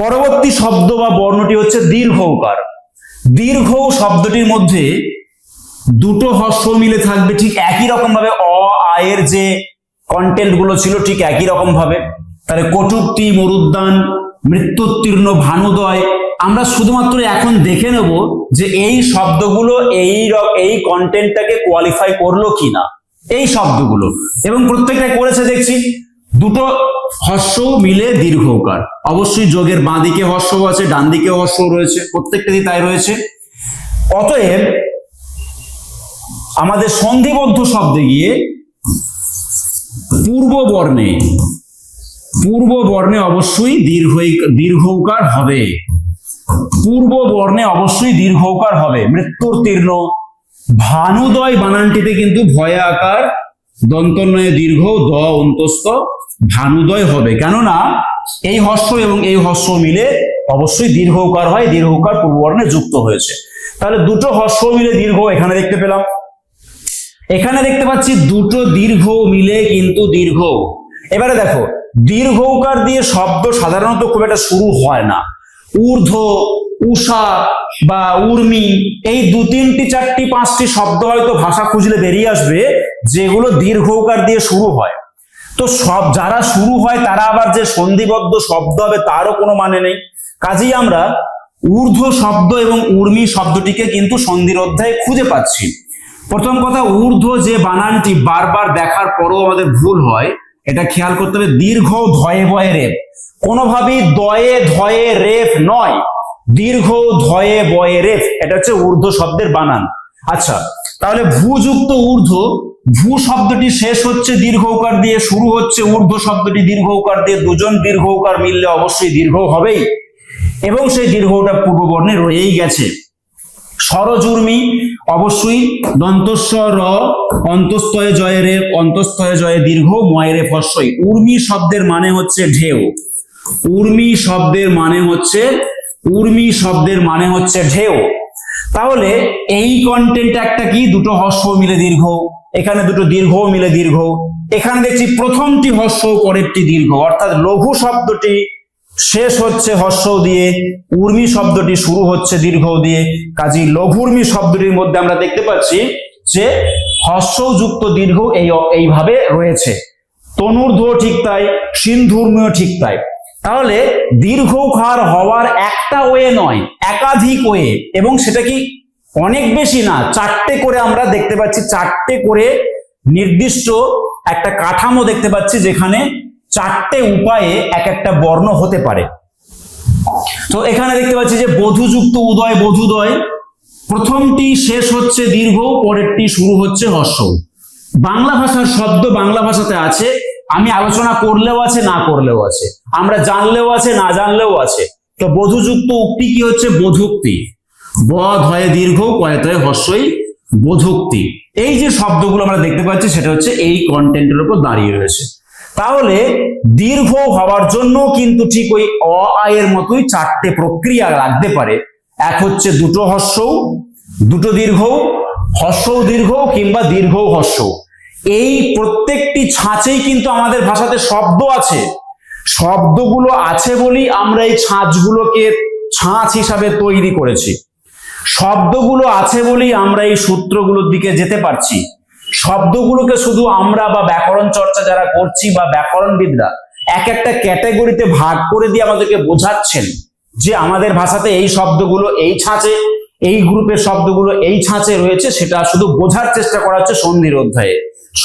[SPEAKER 1] পরবর্তী শব্দ বা বর্ণটি হচ্ছে দীর্ঘৌকার। দীর্ঘ শব্দটির মধ্যে দুটো হর্ষ মিলে থাকবে ঠিক একই রকম ভাবে। অ আয়ের যে কন্টেন্ট গুলো ছিল ঠিক একই রকম ভাবে। তাহলে কটূক্তি, মরুদ্যান, মৃত্যুত্তীর্ণ, ভানুদয়, আমরা শুধুমাত্র এখন দেখে নেব যে এই শব্দগুলো এই কন্টেন্টটাকে কোয়ালিফাই করলো কিনা, এই শব্দগুলো, এবং প্রত্যেকটা করেছে দেখছি। দুটো হর্ষ মিলে দীর্ঘকার, অবশ্যই যোগের বাঁ দিকে হর্ষ আছে, ডান দিকে হর্ষ রয়েছে, প্রত্যেকটাই তাই রয়েছে। অতএব আমাদের সন্ধিবদ্ধ শব্দে গিয়ে পূর্ব বর্ণে অবশ্যই দীর্ঘকার হবে। পূর্ব বর্ণে অবশ্যই দীর্ঘকার হবে। মৃত্যুর তীর্ণ, ভানুদয় বানানটিতে কিন্তু ভয়া আকার, দন্তন্বয়ে দীর্ঘ, দ অন্তস্থ, ভানুদয় হবে। কেননা এই হর্ষ এবং এই হর্ষ মিলে অবশ্যই দীর্ঘকার হয়, দীর্ঘকার পূর্ব বর্ণে যুক্ত হয়েছে। তাহলে দুটো হর্ষ মিলে দীর্ঘ এখানে দেখতে পেলাম। এখানে দেখতে পাচ্ছি দুটো দীর্ঘ মিলে কিন্তু দীর্ঘ। এবারে দেখো, দীর্ঘকার দিয়ে শব্দ সাধারণত খুব একটা শুরু হয় না। ঊর্ধ্ব, উষা বা উর্মি, এই দু তিনটি চারটি পাঁচটি শব্দ হয়তো ভাষা খুঁজলে বেরিয়ে আসবে যেগুলো দীর্ঘকার দিয়ে শুরু হয়। তো সব যারা শুরু হয় তারা আবার যে সন্ধিবদ্ধ শব্দ হবে তারও কোনো মানে নেই। কাজেই আমরা ঊর্ধ্ব শব্দ এবং উর্মি শব্দটিকে কিন্তু সন্ধির অধ্যায়ে খুঁজে পাচ্ছি। প্রথম কথা, ঊর্ধ্ব যে বানানটি বারবার দেখার পরও আমাদের ভুল হয়, এটা খেয়াল করতে হবে। দীর্ঘ ধয়ে বয়ে রেফ, কোনোভাবেই দয়ে ধয়ে রেফ নয়, দীর্ঘ ধয়ে বয়ে রেফ, এটা হচ্ছে ঊর্ধ্ব শব্দের বানান। আচ্ছা, তাহলে ভূযুক্ত ঊর্ধ্ব, ভূ শব্দটি শেষ হচ্ছে দীর্ঘকার দিয়ে, শুরু হচ্ছে ঊর্ধ্ব শব্দটি দীর্ঘকার দিয়ে, দুজন দীর্ঘকার মিললে অবশ্যই দীর্ঘ হবেই এবং সেই দীর্ঘটা পূর্ব বর্ণে রয়েই গেছে। স্বরজুর্মি অবশ্যই দন্তস্ব র অন্তস্তয়ে জয়ে রে অন্তস্তয়ে জয়ে দীর্ঘ ময়ে রে ফস্বই। উর্মি শব্দের মানে হচ্ছে ঢেউ। উর্মি শব্দের মানে হচ্ছে ঢেউ। তাহলে এই কন্টেন্ট একটা কি, দুটো হর্ষ মিলে দীর্ঘ, এখানে দুটো দীর্ঘ মিলে দীর্ঘ, এখানে দেখছি প্রথমটি হর্ষ পরেরটি দীর্ঘ, অর্থাৎ লঘু শব্দটি শেষ হচ্ছে হর্ষ দিয়ে, উর্মি শব্দটি শুরু হচ্ছে দীর্ঘ দিয়ে। কাজেই লঘুর্মি শব্দটির মধ্যে আমরা দেখতে পাচ্ছি যে হর্ষযুক্ত দীর্ঘ এইভাবে রয়েছে। তনুর্ধ্ব ঠিক তাই, সিন্ধূর্মিও ঠিক তাই। তাহলে দীর্ঘকার হওয়ার একটা ওয়ে নয়, একাধিক ওয়ে, এবং সেটা কি অনেক বেশি না, 4টে করে আমরা দেখতে পাচ্ছি, 4টে করে নির্দিষ্ট একটা কাঠামো দেখতে পাচ্ছি যেখানে 4টে উপায়ে এক একটা বর্ণ হতে পারে। তো এখানে দেখতে পাচ্ছি যে বধূযুক্ত উদয় বধূদয়, প্রথমটি শেষ হচ্ছে দীর্ঘ, পরেরটি শুরু হচ্ছে হর্ষ। বাংলা ভাষার শব্দ বাংলা ভাষাতে আছে, আমি আলোচনা করলেও আছে, না করলেও আছে, আমরা জানলেও আছে, না জানলেও আছে। তো বধূযুক্ত উক্তি কি হচ্ছে? বোধোক্তি। বধ হয় দীর্ঘ, কয়তয় হর্ষই বোধোক্তি। এই যে শব্দগুলো আমরা দেখতে পাচ্ছি সেটা হচ্ছে এই কন্টেন্টের উপর দাঁড়িয়ে রয়েছে। তাহলে দীর্ঘ হওয়ার জন্য কিন্তু ঠিক ওই অ আয়ের মতোই 4টে প্রক্রিয়া লাগতে পারে। এক হচ্ছে দুটো হর্ষ, দুটো দীর্ঘ, হর্ষ দীর্ঘ কিংবা দীর্ঘ হর্ষ। এই প্রত্যেকটি ছাঁচেই কিন্তু আমাদের ভাষাতে শব্দ আছে। শব্দগুলো আছে বলেই আমরা এই ছাঁচগুলোকে ছাঁচ হিসাবে তৈরি করেছি। শব্দগুলো আছে বলেই আমরা এই সূত্রগুলোর দিকে যেতে পারছি। শব্দগুলোকে শুধু আমরা বা ব্যাকরণ চর্চা যারা করছি বা ব্যাকরণবিদরা এক একটা ক্যাটাগরিতে ভাগ করে দিয়ে আমাদেরকে বোঝাচ্ছেন যে আমাদের ভাষাতে এই শব্দগুলো এই ছাঁচে, এই গ্রুপের শব্দগুলো এই ছাঁচে রয়েছে, সেটা শুধু বোঝার চেষ্টা করা হচ্ছে সন্ধির অধ্যায়ে।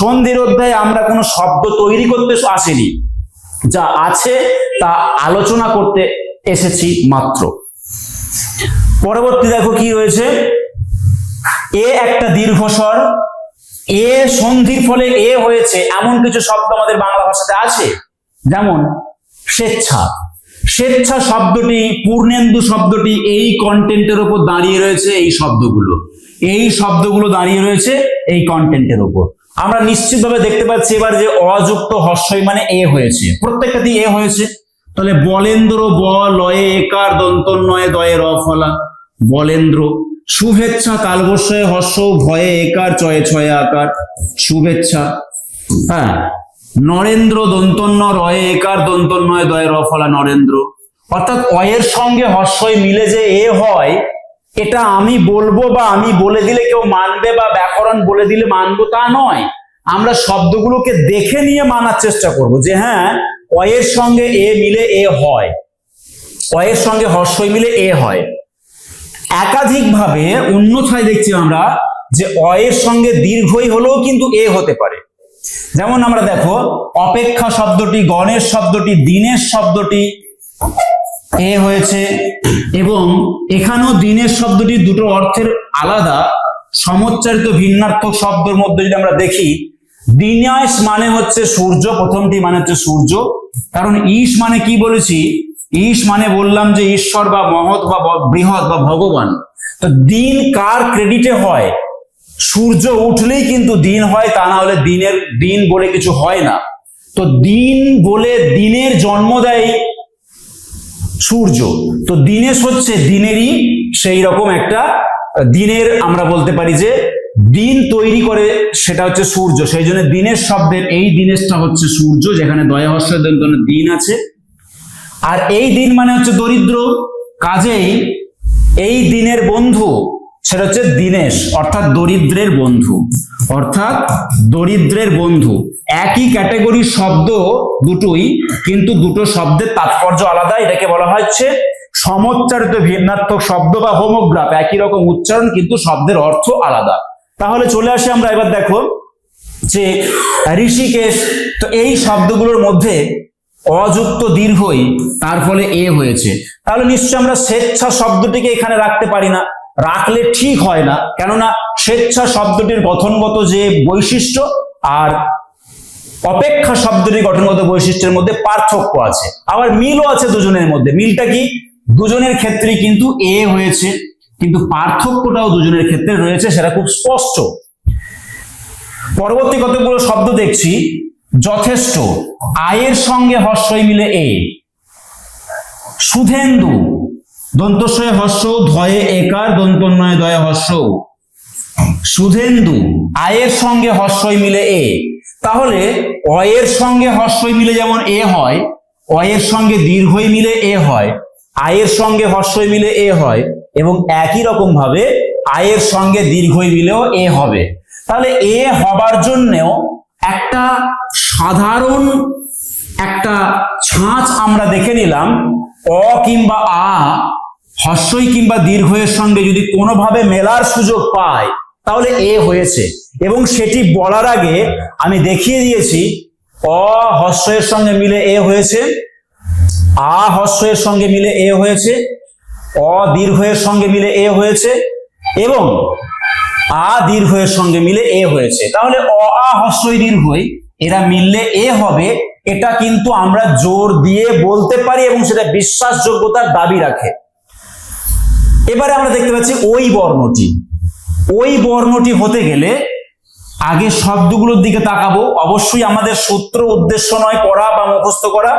[SPEAKER 1] সন্ধির অধ্যায়ে আমরা কোনো শব্দ তৈরি করতে আসিনি, যা আছে তা আলোচনা করতে এসেছি মাত্র। পরবর্তী দেখো কি রয়েছে, এ একটা দীর্ঘস্বর, এ সন্ধির ফলে এ হয়েছে এমন কিছু শব্দ আমাদের বাংলা ভাষাতে আছে, যেমন স্বেচ্ছা। স্বেচ্ছা শব্দটি, পূর্ণেন্দু শব্দটি এই কন্টেন্টের উপর দাঁড়িয়ে রয়েছে। এই শব্দগুলো দাঁড়িয়ে রয়েছে এই কন্টেন্টের উপর। আমরা নিশ্চিতভাবে দেখতে পাচ্ছি এবার যে অযুক্ত হর্ষই মানে এ হয়েছে, প্রত্যেকটাতেই এ হয়েছে। তাহলে বলেন্দ্র, ব লয়ে একার দন্তন্বয়ে দয়ে র ফলা বলেন্দ্র। শুভেচ্ছা তালবস্যে হর্ষ ভয়ে একার চয়ে ছয়ে আকার শুভেচ্ছা। হ্যাঁ, নরেন্দ্র দন্তন্য রয়ে একার দন্তন্বয়ে দয়ে র ফলা নরেন্দ্র। অর্থাৎ অয়ের সঙ্গে হর্ষই মিলে যে এ হয়, এটা আমি বলবো বা আমি বলে দিলে কেউ মানবে বা ব্যাকরণ বলে দিলে মানবো তা নয়। আমরা শব্দগুলোকে দেখে নিয়ে মানার চেষ্টা করব যে হ্যাঁ, অয়ের সঙ্গে এ মিলে এ হয়, অয়ের সঙ্গে হর্ষই মিলে এ হয়। একাধিকভাবে অন্যথায় দেখছি আমরা যে অয়ের সঙ্গে দীর্ঘই হলেও কিন্তু এ হতে পারে। যেমন আমরা দেখো অপেক্ষা শব্দটি, গণেশ শব্দটি, দিনের শব্দটি এ হয়েছে, এবং এখানেও দিনের শব্দটি দুটো অর্থের আলাদা সমোচ্চারিত ভিন্নার্থক শব্দের মধ্যে যদি আমরা দেখি, দিনাশ মানে হচ্ছে সূর্য, প্রথমটি মানে হচ্ছে সূর্য। কারণ ঈশ মানে কি বলেছি, ঈশ মানে বললাম যে ঈশ্বর বা মহৎ বা বৃহৎ বা ভগবান। তো দিন কার ক্রেডিটে হয়? সূর্য উঠলেই কিন্তু দিন হয়, তা না হলে দিন বলে কিছু হয় না। তো দিন বলে দিনের জন্ম দেয় সূর্য। তো দিনেশ হচ্ছে দিনেরই সেই রকম একটা দিনের, আমরা বলতে পারি যে দিন তৈরি করে, সেটা হচ্ছে সূর্য। সেই জন্য দিনের শব্দের এই দিনেশটা হচ্ছে সূর্য, যেখানে দয়া হর্ষ দিন আছে। আর এই দিন মানে হচ্ছে দরিদ্র, কাজেই এই দিনের বন্ধু সেটা হচ্ছে দিনেশ, অর্থাৎ দরিদ্রের বন্ধু। অর্থাৎ দরিদ্রের বন্ধু একই ক্যাটাগরির শব্দ দুটোই, কিন্তু দুটো শব্দের তাৎপর্য আলাদা। এটাকে বলা হচ্ছে সমোচ্চারিত ভিন্নার্থক শব্দ বা হোমোগ্রাফ। একই রকম উচ্চারণ কিন্তু শব্দের অর্থ আলাদা। তাহলে চলে আসি আমরা এবার দেখো যে ঋষিকেশ। তো এই শব্দগুলোর মধ্যে অযুক্ত দীর্ঘই, তার ফলে এ হয়েছে। তাহলে নিশ্চয় আমরা স্বেচ্ছা শব্দটিকে এখানে রাখতে পারি না, রাখলে ঠিক হয় না। কেননা স্বেচ্ছা শব্দটির গঠনগত যে বৈশিষ্ট্য আর অপেক্ষা শব্দটির গঠনগত বৈশিষ্ট্যের মধ্যে পার্থক্য আছে, আবার মিলও আছে দুজনের মধ্যে। মিলটা কি? দুজনের ক্ষেত্রেই কিন্তু এ হয়েছে। কিন্তু পার্থক্যটাও দুজনের ক্ষেত্রে রয়েছে, সেটা খুব স্পষ্ট। পরবর্তী কতগুলো শব্দ দেখছি। যথেষ্ট, আয়ের সঙ্গে হর্ষই মিলে এ। সুধেন্দু, দন্তস্বয়ে হর্ষ, ধয়ে একার, দন্তন্বয়ে দয়ে হর্ষ। সুধেন্দু, আয়ের সঙ্গে হর্ষই মিলে এ। তাহলে অয়ের সঙ্গে হর্ষই মিলে যেমন এ হয়, অয়ের সঙ্গে দীর্ঘই মিলে এ হয়, আয়ের সঙ্গে হর্ষই মিলে এ হয়, এবং একই রকম ভাবে আয়ের সঙ্গে দীর্ঘই মিলেও এ হবে। তাহলে এ হবার জন্যও একটা সাধারণ একটা ছাঁচ আমরা দেখে নিলাম। অ কিংবা আ হর্ষই কিংবা দীর্ঘয়ের সঙ্গে যদি কোনোভাবে মেলার সুযোগ পায় তাহলে এ হয়েছে, এবং সেটি বলার আগে আমি দেখিয়ে দিয়েছি অ হর্ষের সঙ্গে মিলে এ হয়েছে, আ হর্ষের সঙ্গে মিলে এ হয়েছে, অ দীর্ঘয়ের সঙ্গে মিলে এ হয়েছে, এবং আ দীর্ঘয়ের সঙ্গে মিলে এ হয়েছে। তাহলে অ আ হর্ষই দীর্ঘই এরা মিললে এ হবে, এটা কিন্তু আমরা জোর দিয়ে বলতে পারি এবং সেটা বিশ্বাসযোগ্যতার দাবি রাখে। এবারে আমরা দেখতে পাচ্ছি ওই বর্ণটি। ওই বর্ণটি হতে গেলে আগে শব্দগুলোর দিকে তাকাবো। অবশ্যই আমাদের সূত্র উদ্দেশ্য নয় পড়া বা মুখস্থ করা,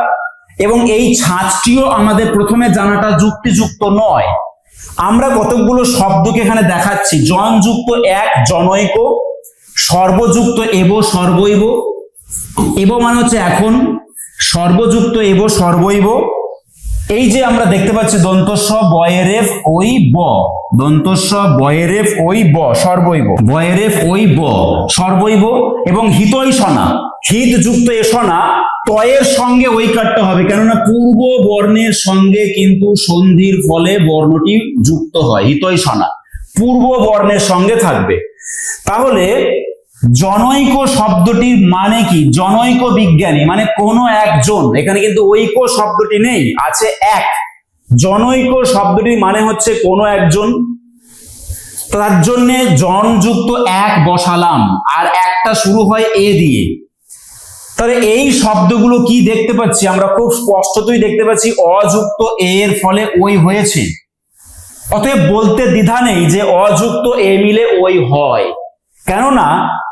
[SPEAKER 1] এবং এই ছাঁচটিও আমাদের প্রথমে জানাটা যুক্তিযুক্ত নয়। আমরা কতগুলো শব্দকে এখানে দেখাচ্ছি। জনযুক্ত এক, জনৈক। সর্বযুক্ত এব, সর্বৈব। এব মানে হচ্ছে এখন, সর্বযুক্ত এব, সর্বৈব। এই যে আমরা দেখতে পাচ্ছি দন্তস্ব বয়েরেফ ওই ব, দন্তস্ব বয়েরেফ ওই ব, সর্বৈব, বয়েরেফ ওই ব, সর্বৈব। এবং হিতৈষণা, হিত যুক্ত এষণা, তয়ের সঙ্গে ওই কাটতে হবে, কেননা পূর্ব বর্ণের সঙ্গে কিন্তু সন্ধির ফলে বর্ণটি যুক্ত হয়। হিতৈষণা পূর্ব বর্ণের সঙ্গে থাকবে। তাহলে জনৈক শব্দটির মানে কি? জনৈক বিজ্ঞানী মানে কোনো একজন, এখানে কিন্তু ঐক্য শব্দটি নেই, আছে এক। জনৈক শব্দটির মানে হচ্ছে কোনো একজন, তার জন্য জনযুক্ত এক বসালাম, আর একটা শুরু হয় এ দিয়ে। তাহলে এই শব্দগুলো কি দেখতে পাচ্ছি আমরা? খুব স্পষ্টতই দেখতে পাচ্ছি অযুক্ত এর ফলে ওই হয়েছে। অতএব বলতে দ্বিধা নেই যে অযুক্ত এ মিলে ওই হয়, কেননা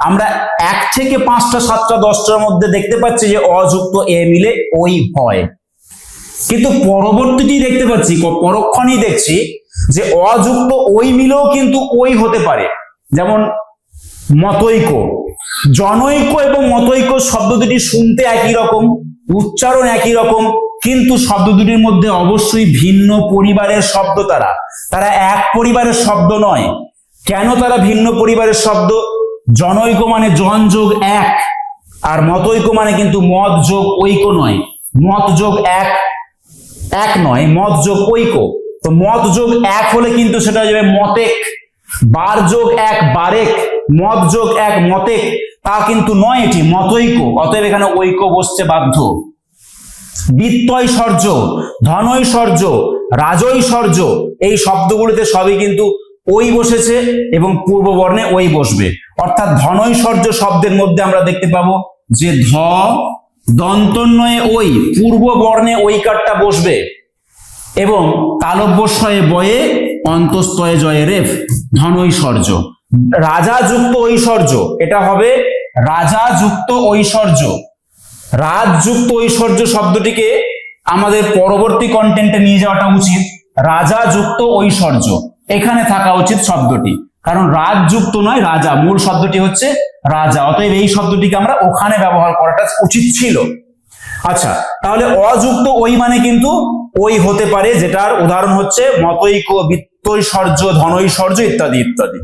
[SPEAKER 1] আমরা 1 থেকে 5টা 7টা 10টার মধ্যে দেখতে পাচ্ছি যে অযুক্ত এ মিলে ওই হয়। কিন্তু পরবর্তীটি দেখতে পাচ্ছি, পরক্ষণেই দেখছি যে অযুক্ত ওই মিলেও কিন্তু ওই হতে পারে। যেমন মতৈক্য, জনৈক্য এবং মতৈক্য শব্দ দুটি শুনতে একই রকম, উচ্চারণ একই রকম, কিন্তু শব্দ দুটির মধ্যে অবশ্যই ভিন্ন পরিবারের শব্দ। তারা এক পরিবারের শব্দ নয়। কেন তারা ভিন্ন পরিবারের শব্দ? জনৈক্য মানে জন যোগ এক, আর মতৈক্য মানে কিন্তু মত যোগ ঐক্য নয়। মত যোগ এক নয়, মত যোগ ঐক্য। তো মত যোগ এক হলে কিন্তু সেটা হয়ে যাবে মতেক, বার যোগ এক বারেক, মত যোগ এক মতেক, তা কিন্তু নয়, এটি মতৈক্য। অতএব এখানে ঐক্য বসতে বাধ্য। বিত্তৈশ্বর্য, ধনৈশ্বর্য, রাজৈশ্বর্য, এই শব্দগুলোতে সবই কিন্তু ওই বসেছে এবং পূর্ব বর্ণে ওই বসবে। অর্থাৎ ধনৈশ্বর্য শব্দের মধ্যে আমরা দেখতে পাবো যে ধ দন্তন্বয়ে ওই, পূর্ব বর্ণে ওই কারটা বসবে, এবং তালব্যস্বয়ে বয়ে, অন্তস্তয়ে জয়ে রেফ, ধনৈশ্বর্য। রাজা যুক্ত ঐশ্বর্য, এটা হবে রাজা যুক্ত ঐশ্বর্য। রাজযুক্ত ঐশ্বর্য শব্দটিকে আমাদের পরবর্তী কন্টেন্টে নিয়ে যাওয়াটা উচিত। রাজা যুক্ত ঐশ্বর্য এখানে থাকা উচিত শব্দটি, কারণ রাজযুক্ত নয়, রাজা, মূল শব্দটি হচ্ছে রাজা। অতএব এই শব্দটিকে আমরা ওখানে ব্যবহার করাটা উচিত ছিল। আচ্ছা, তাহলে অযুক্ত ওই মানে কিন্তু ওই হতে পারে, যেটার উদাহরণ হচ্ছে মতৈক্য, বিত্তৈশ্বর্য, ধনৈশ্বর্য ইত্যাদি ইত্যাদি।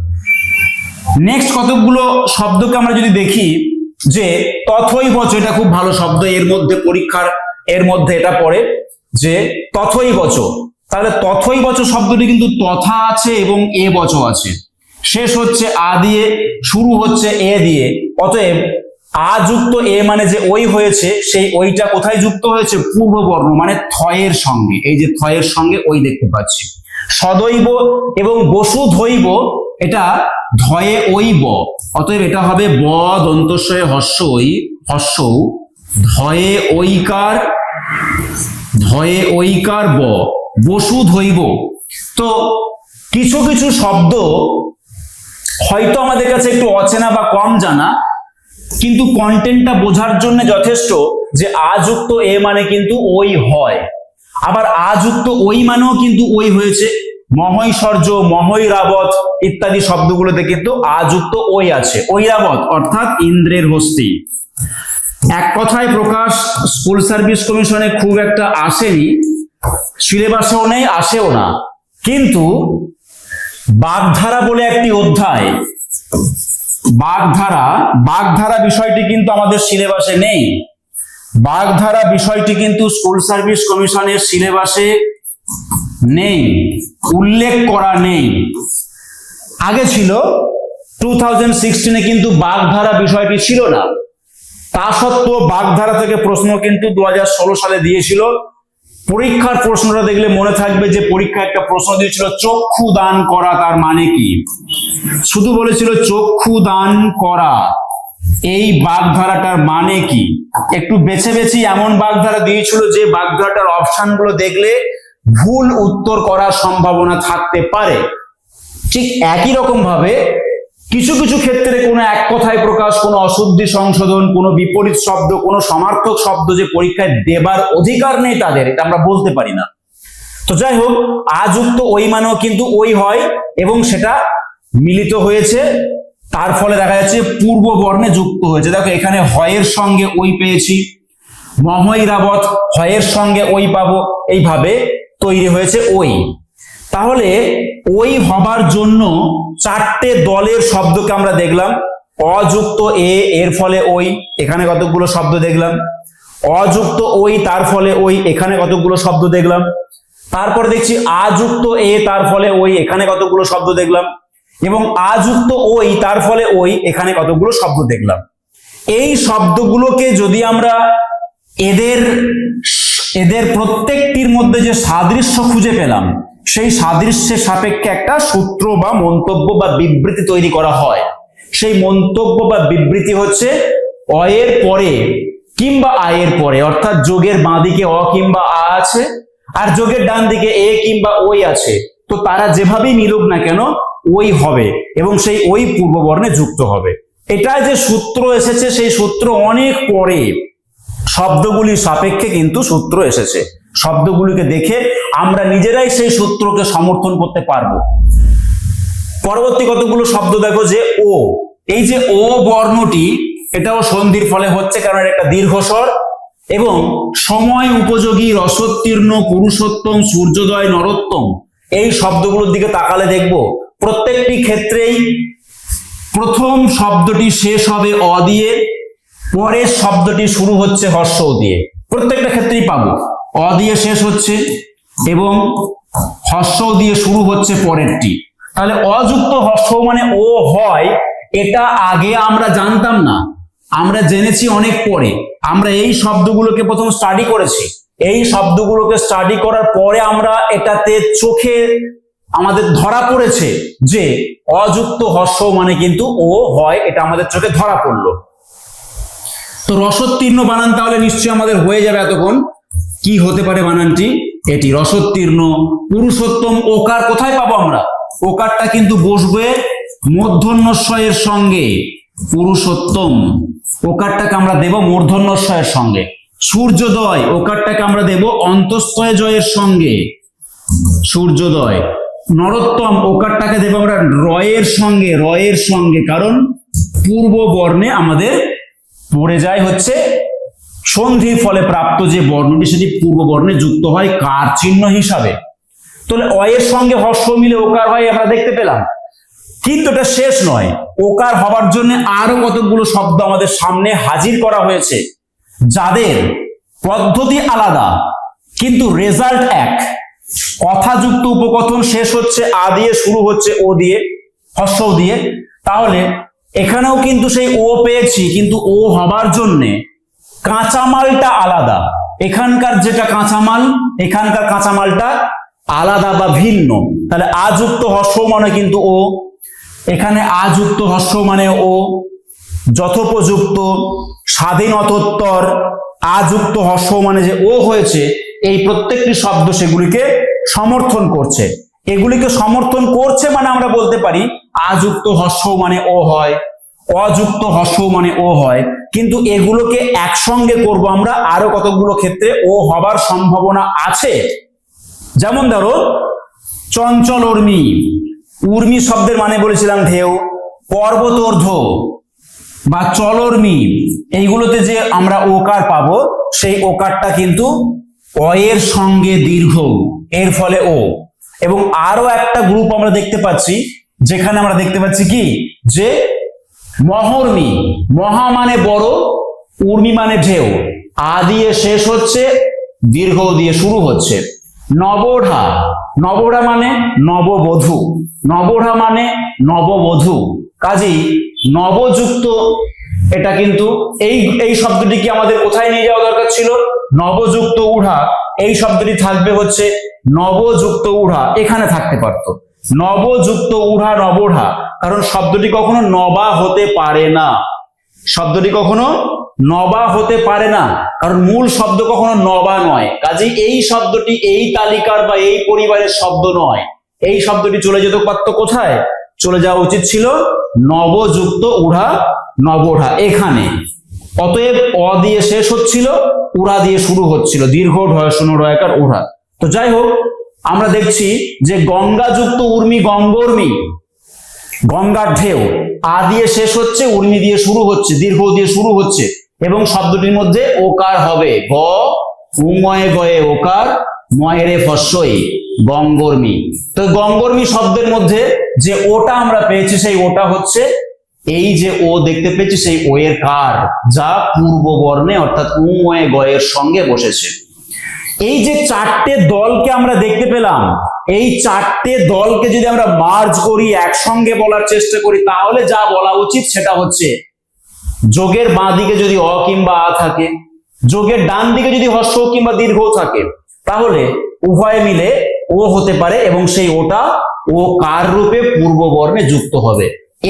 [SPEAKER 1] নেক্সট কতগুলো শব্দকে আমরা যদি দেখি, যে তথৈবচ, এটা খুব ভালো শব্দ, এর মধ্যে পরীক্ষার এর মধ্যে এটা পড়ে যে তথৈবচ। তাহলে তথৈবচ শব্দটি কিন্তু তথা আছে এবং এ বচ আছে, শেষ হচ্ছে আ দিয়ে, শুরু হচ্ছে এ দিয়ে। অতএব আ যুক্ত এ মানে যে ওই হয়েছে, সেই ওইটা কোথায় যুক্ত হয়েছে? পূর্ব বর্ণ মানে থয়ের সঙ্গে। এই যে থয়ের সঙ্গে ওই দেখতে পাচ্ছি। সদৈব এবং বসুধৈব, এটা ধয়ে ওই ব, অতএব এটা হবে ব দন্তস্বয়ে হর্ষই, হর্ষৌ, ধয়ে ঐকার ব, বসুধৈব। তো কিছু কিছু শব্দ হয়তো আমাদের কাছে একটু অচেনা বা কম জানা, কিন্তু কন্টেন্টটা বোঝার জন্য যথেষ্ট, যে আ যুক্ত এ মানে কিন্তু ওই হয়, আবার আ যুক্ত ওই মানেও কিন্তু ওই হয়েছে। মহৈশ্বর্য, মহৈরাবত ইত্যাদি শব্দগুলোতে কিন্তু আ যুক্ত ওই আছে। ঐরাবত অর্থাৎ ইন্দ্রের হস্তি। এক কথায় প্রকাশ, স্কুল সার্ভিস কমিশনে খুব একটা আসেনি, সিলেবাসেও নেই, আসেও না, কিন্তু বাগধারা বলে একটি অধ্যায়, বাগধারা বিষয়টি কিন্তু আমাদের সিলেবাসে নেই। বাগধারা বিষয়টি কিন্তু স্কুল সার্ভিস কমিশনের সিলেবাসে নেই, উল্লেখ করা নেই। আগে ছিল, 2016-এ কিন্তু বাগধারা বিষয়টি ছিল না। তা সত্ত্বেও বাগধারা থেকে প্রশ্ন কিন্তু 2016 সালে দিয়েছিল। পরীক্ষার প্রশ্নটা দেখলে মনে থাকবে যে পরীক্ষায় একটা প্রশ্ন দিয়েছিল চক্ষু দান করা তার মানে কি, শুধু বলেছিল চক্ষু দান করা, এই বাগধারাটার মানে কি। একটু বেছে বেছে এমন বাগধারা দিয়েছিল যে বাগধারাটার অপশনগুলো দেখলে ভুল উত্তর করার সম্ভাবনা থাকতে পারে। ঠিক একই রকম ভাবে কিছু কিছু ক্ষেত্রে কোনো এক কথায় প্রকাশ, কোনো অশুদ্ধি সংশোধন, কোনো বিপরীত শব্দ, কোনো সমার্থক শব্দ যে পরীক্ষায় দেবার অধিকার নেই তাদের, এটা আমরা বলতে পারি না। তো যাই হোক, আ যুক্ত ওই মানেও কিন্তু ওই হয়, এবং সেটা মিলিত হয়েছে, তার ফলে দেখা যাচ্ছে পূর্ব বর্ণে যুক্ত হয়েছে। দেখো এখানে হয়ের সঙ্গে ওই পেয়েছি, মহৈরাবত হয়ের সঙ্গে ওই পাবো, এইভাবে তৈরি হয়েছে ওই। তাহলে ওই হবার জন্য চারটে দলের শব্দকে আমরা দেখলাম। অযুক্ত এ, এর ফলে ওই, এখানে কতগুলো শব্দ দেখলাম। অযুক্ত ওই, তার ফলে ওই, এখানে কতগুলো শব্দ দেখলাম। তারপর দেখছি আযুক্ত এ, তার ফলে ওই, এখানে কতগুলো শব্দ দেখলাম। এবং আযুক্ত ওই, তার ফলে ওই, এখানে কতগুলো শব্দ দেখলাম। এই শব্দগুলোকে যদি আমরা এদের প্রত্যেকটির মধ্যে যে সাদৃশ্য খুঁজে পেলাম, সেই সাদৃশ্যের সাপেক্ষে একটা সূত্র বা মন্তব্য বা বিবৃতি তৈরি করা হয়। সেই মন্তব্য বা বিবৃতি হচ্ছে অ এর পরে কিংবা আ এর পরে, অর্থাৎ যোগের বাঁ দিকে অ কিংবা আ আছে, আর যোগের ডান দিকে এ কিংবা ওই আছে, তো তারা যেভাবেই মিলুক না কেন ওই হবে, এবং সেই ওই পূর্ববর্ণে যুক্ত হবে। এটা যে সূত্র এসেছে, সেই সূত্র অনেক পরে, শব্দগুলির সাপেক্ষে কিন্তু সূত্র এসেছে। শব্দগুলিকে দেখে আমরা নিজেরাই সেই সূত্রকে সমর্থন করতে পারবো। পরবর্তী কতগুলো শব্দ দেখো, যে ও, এই যে ও বর্ণটি, এটাও সন্ধির ফলে হচ্ছে, কারণ এটা একটা দীর্ঘস্বর। এবং সময় উপযোগী, রসোত্তীর্ণ, পুরুষোত্তম, সূর্যোদয়, নরোত্তম, এই শব্দগুলোর দিকে তাকালে দেখবো প্রত্যেকটি ক্ষেত্রেই প্রথম শব্দটি শেষ হবে অ দিয়ে, পরের শব্দটি শুরু হচ্ছে হর্ষ দিয়ে। প্রত্যেকটা ক্ষেত্রেই পাবো অ দিয়ে শেষ হচ্ছে এবং হর্ষ দিয়ে শুরু হচ্ছে পরেরটি। তাহলে অযুক্ত হর্ষ মানে ও হয়, এটা আগে আমরা জানতাম না, আমরা জেনেছি অনেক পরে। আমরা এই শব্দগুলোকে প্রথম স্টাডি করেছি, এই শব্দগুলোকে স্টাডি করার পরে আমরা এটাতে চোখে আমাদের ধরা পড়েছে যে অযুক্ত হর্ষ মানে কিন্তু ও হয়, এটা আমাদের চোখে ধরা পড়লো। তো রসোত্তীর্ণ বানান তাহলে নিশ্চয়ই আমাদের হয়ে যাবে এতক্ষণ। কি হতে পারে বানানটি? এটি রসোত্তীর্ণ। পুরুষোত্তম, ওকার কোথায় পাবো আমরা? ওকারটা কিন্তু বসবে মূর্ধন্যস্বয়ের সঙ্গে। পুরুষোত্তম ওকারটাকে আমরা দেব মূর্ধন্যস্বয়ের সঙ্গে। সূর্যোদয় ওকারটাকে আমরা দেব অন্তঃস্থয় জয়ের সঙ্গে, সূর্যোদয়। নরোত্তম ওকারটাকে দেব আমরা রয়ের সঙ্গে, রয়ের সঙ্গে, কারণ পূর্ব বর্ণে আমাদের পড়ে যায় হচ্ছে সন্ধির ফলে প্রাপ্ত যে বর্ণটি, সেটি পূর্ব বর্ণে যুক্ত হয় কার চিহ্ন হিসাবে। তাহলে অ এর সঙ্গে হর্ষ মিলে ওকার হয়, আমরা দেখতে পেলাম। কিন্তু এটা শেষ নয়, ওকার হবার জন্য আরো কতগুলো শব্দ আমাদের সামনে হাজির করা হয়েছে, যাদের পদ্ধতি আলাদা কিন্তু রেজাল্ট এক। কথাযুক্ত উপকথন শেষ হচ্ছে আ দিয়ে, শুরু হচ্ছে ও দিয়ে, হর্ষ দিয়ে। তাহলে এখানেও কিন্তু সেই ও পেয়েছি, কিন্তু ও হবার জন্যে কাঁচামালটা আলাদা। এখানকার যেটা কাঁচামাল, এখানকার কাঁচামালটা আলাদা বা ভিন্ন। তাহলে আযুক্ত হর্ষ মানে কিন্তু ও, এখানে আযুক্ত হর্ষ মানে ও, যথোপযুক্ত, স্বাধীনতোত্তর, আযুক্ত হর্ষ মানে যে ও হয়েছে, এই প্রত্যেকটি শব্দ সেগুলিকে সমর্থন করছে। এগুলিকে সমর্থন করছে, মানে আমরা বলতে পারি আযুক্ত হর্ষ মানে ও হয়, অযুক্ত হর্ষ মানে ও হয়। কিন্তু এগুলোকে একসঙ্গে করব আমরা আরো কতগুলো ক্ষেত্রে ও হবার সম্ভাবনা আছে। যেমন ধরো চঞ্চল উর্মি, উর্মি শব্দের মানে বলেছিলাম ঢেউ, পর্বতোর্ধ্ব বা চলর্মি, এইগুলোতে যে আমরা ওকার পাবো সেই ওকারটা কিন্তু অ এর সঙ্গে দীর্ঘ, এর ফলে ও। এবং আরো একটা গ্রুপ আমরা দেখতে পাচ্ছি, যেখানে আমরা দেখতে পাচ্ছি কি যে মহর্মি, মহা মানে বড়, উর্মি মানে ঢেউ, আ দিয়ে শেষ হচ্ছে, দীর্ঘ দিয়ে শুরু হচ্ছে। নবঢা, নবঢা মানে নববধূ, নবঢা মানে নববধূ, কাজেই নবযুক্ত, এটা কিন্তু এই শব্দটি কি আমাদের কোথায় নিয়ে যাওয়া দরকার ছিল? নবযুক্ত উঢ়া, এই শব্দটি থাকবে হচ্ছে নবযুক্ত উঢ়া, এখানে থাকতে পারতো নবযুক্ত উঢ়া নবঢা, কারণ শব্দটি কখনো নবা হতে পারে না, শব্দটি কখনো নবা হতে পারে না, কারণ মূল শব্দ কখনো নবা নয়। কাজেই এই শব্দটি এই তালিকার বা এই পরিবারের শব্দ নয়, এই শব্দটি চলে যেতে পারতো কোথায়? চলে যাওয়া উচিত ছিল নবযুক্ত উঢ়া নবঢা এখানে। অতএব অ দিয়ে শেষ হচ্ছিল, উড়া দিয়ে শুরু হচ্ছিল, দীর্ঘ ঢয় শূন্য রয়কার উড়া। তো যাই হোক, আমরা দেখছি যে গঙ্গাযুক্ত উর্মি গঙ্গোর্মি, গঙ্গার ঢেউ, আ দিয়ে শেষ হচ্ছে, উর্মি দিয়ে শুরু হচ্ছে, দীর্ঘ দিয়ে শুরু হচ্ছে, এবং শব্দটির মধ্যে ওকার হবে, গ উময়ে গয়ে ওকার, ময়েরে ফস্যই গঙ্গোর্মি। তো গঙ্গোর্মি শব্দের মধ্যে যে ওটা আমরা পেয়েছি, সেই ওটা হচ্ছে এই যে ও দেখতে পেয়েছি, সেই ও এর কার, যা পূর্ব বর্ণে অর্থাৎ উময়ে গয়ের সঙ্গে বসেছে। এই যে চারটে দলকে আমরা দেখতে পেলাম, এই চারটে দলকে যদি আমরা মার্জ করি, একসঙ্গে বলার চেষ্টা করি, তাহলে যা বলা উচিত সেটা হচ্ছে যোগের বাঁ দিকে যদি অ কিংবা আ থাকে, যোগের ডান দিকে যদি হর্ষ কিংবা দীর্ঘ থাকে, তাহলে উভয় মিলে ও হতে পারে এবং সেই ওটা ও কার রূপে পূর্ব বর্ণে যুক্ত হবে।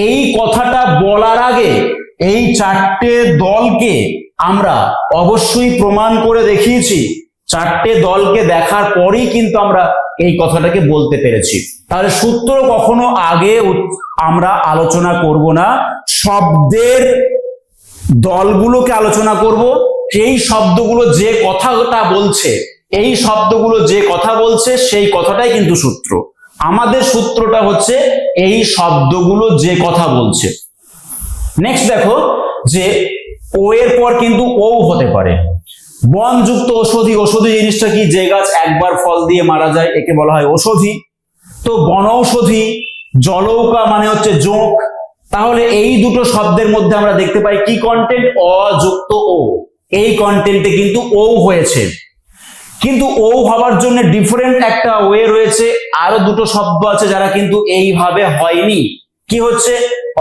[SPEAKER 1] এই কথাটা বলার আগে এই চারটে দলকে আমরা অবশ্যই প্রমাণ করে দেখিয়েছি, চারটে দলকে দেখার পরেই কিন্তু আমরা এই কথাটাকে বলতে পেরেছি। তাহলে সূত্র কখনো আগে আমরা আলোচনা করব না, শব্দের দলগুলোকে আলোচনা করব, এই শব্দগুলো যে কথাটা বলছে, এই শব্দগুলো যে কথা বলছে সেই কথাটাই কিন্তু সূত্র। আমাদের সূত্রটা হচ্ছে এই শব্দগুলো যে কথা বলছে। নেক্সট দেখো যে ও এর পর কিন্তু ও হতে পারে। বনযুক্ত ঔষধি, ঔষধি জিনিসটা কি? যে গাছ একবার ফল দিয়ে মারা যায়, একে বলা হয় ঔষধি। তো বনৌষধি, জলৌকা মানে হচ্ছে জোঁক। তাহলে এই দুটো শব্দের মধ্যে আমরা দেখতে পাই কি কন্টেন্ট? অযুক্ত ও, এই কন্টেন্টে কিন্তু ও হয়েছে। কিন্তু ও হবার জন্য ডিফারেন্ট একটা ওয়ে রয়েছে, আরো দুটো শব্দ আছে যারা কিন্তু এইভাবে হয়নি। কি হচ্ছে?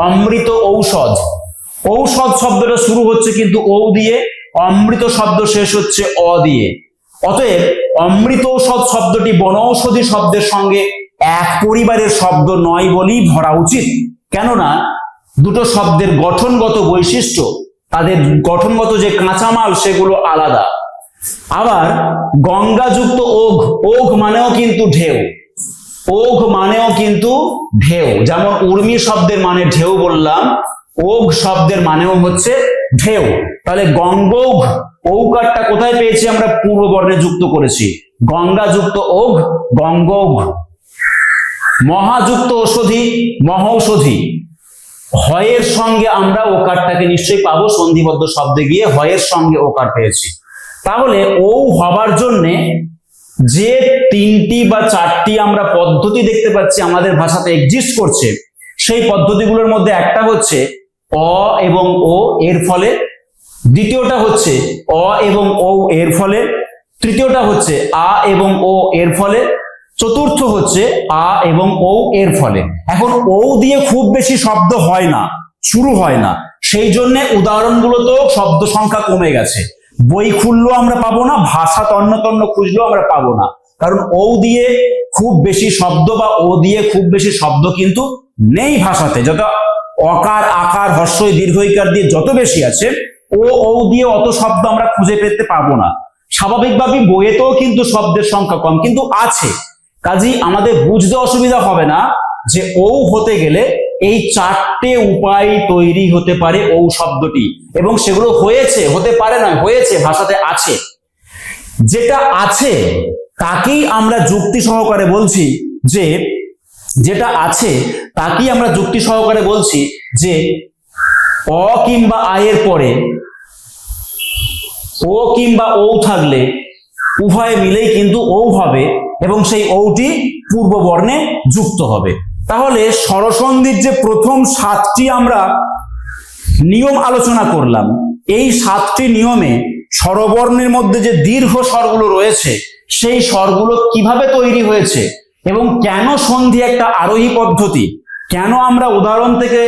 [SPEAKER 1] অমৃত ঔষধ, ঔষধ শব্দটা শুরু হচ্ছে কিন্তু ও দিয়ে, অমৃত শব্দ শেষ হচ্ছে অ দিয়ে। অতএব অমৃত ঔষধ শব্দটি বনৌষধি শব্দের সঙ্গে এক পরিবারের শব্দ নয় বলেই ধরা উচিত, কেননা দুটো শব্দের গঠনগত বৈশিষ্ট্য, তাদের গঠনগত যে কাঁচামাল সেগুলো আলাদা। আবার গঙ্গাযুক্ত ওঘ, ওঘ মানেও কিন্তু ঢেউ, ওঘ মানেও কিন্তু ঢেউ, যেমন উর্মি শব্দের মানে ঢেউ বললাম, ওঘ শব্দের মানেও হচ্ছে ঢেউ। তাহলে গঙ্গৌঘ, ঔকারটা কোথায় পেয়েছি আমরা? পূর্ব বর্ণে যুক্ত করেছি, গঙ্গাযুক্ত ওঘ গঙ্গৌঘ। মহাযুক্ত ঔষধি, মহৌষধি, হয়ের সঙ্গে আমরা ওকারটাকে নিশ্চয়ই পাবো, সন্ধিবদ্ধ শব্দে গিয়ে হয়ের সঙ্গে ওকার পেয়েছি। তাহলে ও হবার জন্যে যে তিনটি বা চারটি আমরা পদ্ধতি দেখতে পাচ্ছি আমাদের ভাষাতে এক্সিস্ট করছে, সেই পদ্ধতিগুলোর মধ্যে একটা হচ্ছে অ এবং ও এর ফলে, দ্বিতীয়টা হচ্ছে অ এবং ও এর ফলে, তৃতীয়টা হচ্ছে আ এবং ও এর ফলে, চতুর্থ হচ্ছে আ এবং ও এর ফলে। এখন ও দিয়ে খুব বেশি শব্দ হয় না, শুরু হয় না, সেই জন্য উদাহরণগুলোতেও শব্দ সংখ্যা কমে গেছে। বই খুললেও আমরা পাবো না, ভাষা তন্ন খুঁজলেও আমরা পাবো না, কারণ ও দিয়ে খুব বেশি শব্দ বা ও দিয়ে খুব বেশি শব্দ কিন্তু নেই ভাষাতে। যত অকার আকার হর্ষই দীর্ঘইকার দিয়ে যত বেশি আছে, ও দিয়ে অত শব্দ আমরা খুঁজে পেতে পাবো না। স্বাভাবিকভাবেই বইয়েতেও কিন্তু শব্দের সংখ্যা কম, কিন্তু আছে, কাজেই আমাদের বুঝতে অসুবিধা হবে না যে ঔ হতে গেলে এই 4টে উপায় তৈরি হতে পারে ঔ শব্দটি, এবং সেগুলো হয়েছে, হতে পারে না, হয়েছে, ভাষাতে আছে। যেটা আছে তাকেই আমরা যুক্তি সহকারে বলছি যে, যেটা আছে তাকেই আমরা যুক্তি সহকারে বলছি যে অ কিংবা আয়ের পরে ও কিংবা ঔ থাকলে উভয় মিলেই কিন্তু ঔ হবে, এবং সেই ঔটি পূর্ব বর্ণে যুক্ত হবে। তাহলে স্বরসন্ধির যে প্রথম 7টি আমরা নিয়ম আলোচনা করলাম, এই 7টি নিয়মে স্বরবর্ণের মধ্যে যে দীর্ঘ স্বরগুলো রয়েছে সেই স্বরগুলো কিভাবে তৈরি হয়েছে এবং কেন সন্ধি একটা আরোহী পদ্ধতি, কেন আমরা উদাহরণ থেকে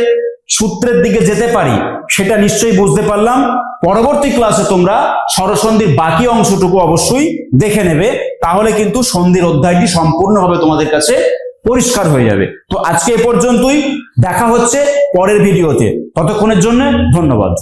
[SPEAKER 1] সূত্রের দিকে যেতে পারি, সেটা নিশ্চয়ই বুঝতে পারলাম। পরবর্তী ক্লাসে তোমরা স্বরসন্ধির বাকি অংশটুকু অবশ্যই দেখে নেবে, তাহলে কিন্তু সন্ধির অধ্যায়টি সম্পূর্ণভাবে তোমাদের কাছে পরিষ্কার হয়ে যাবে। তো আজকে এ পর্যন্তই, দেখা হচ্ছে পরের ভিডিওতে। ততক্ষণের জন্য ধন্যবাদ।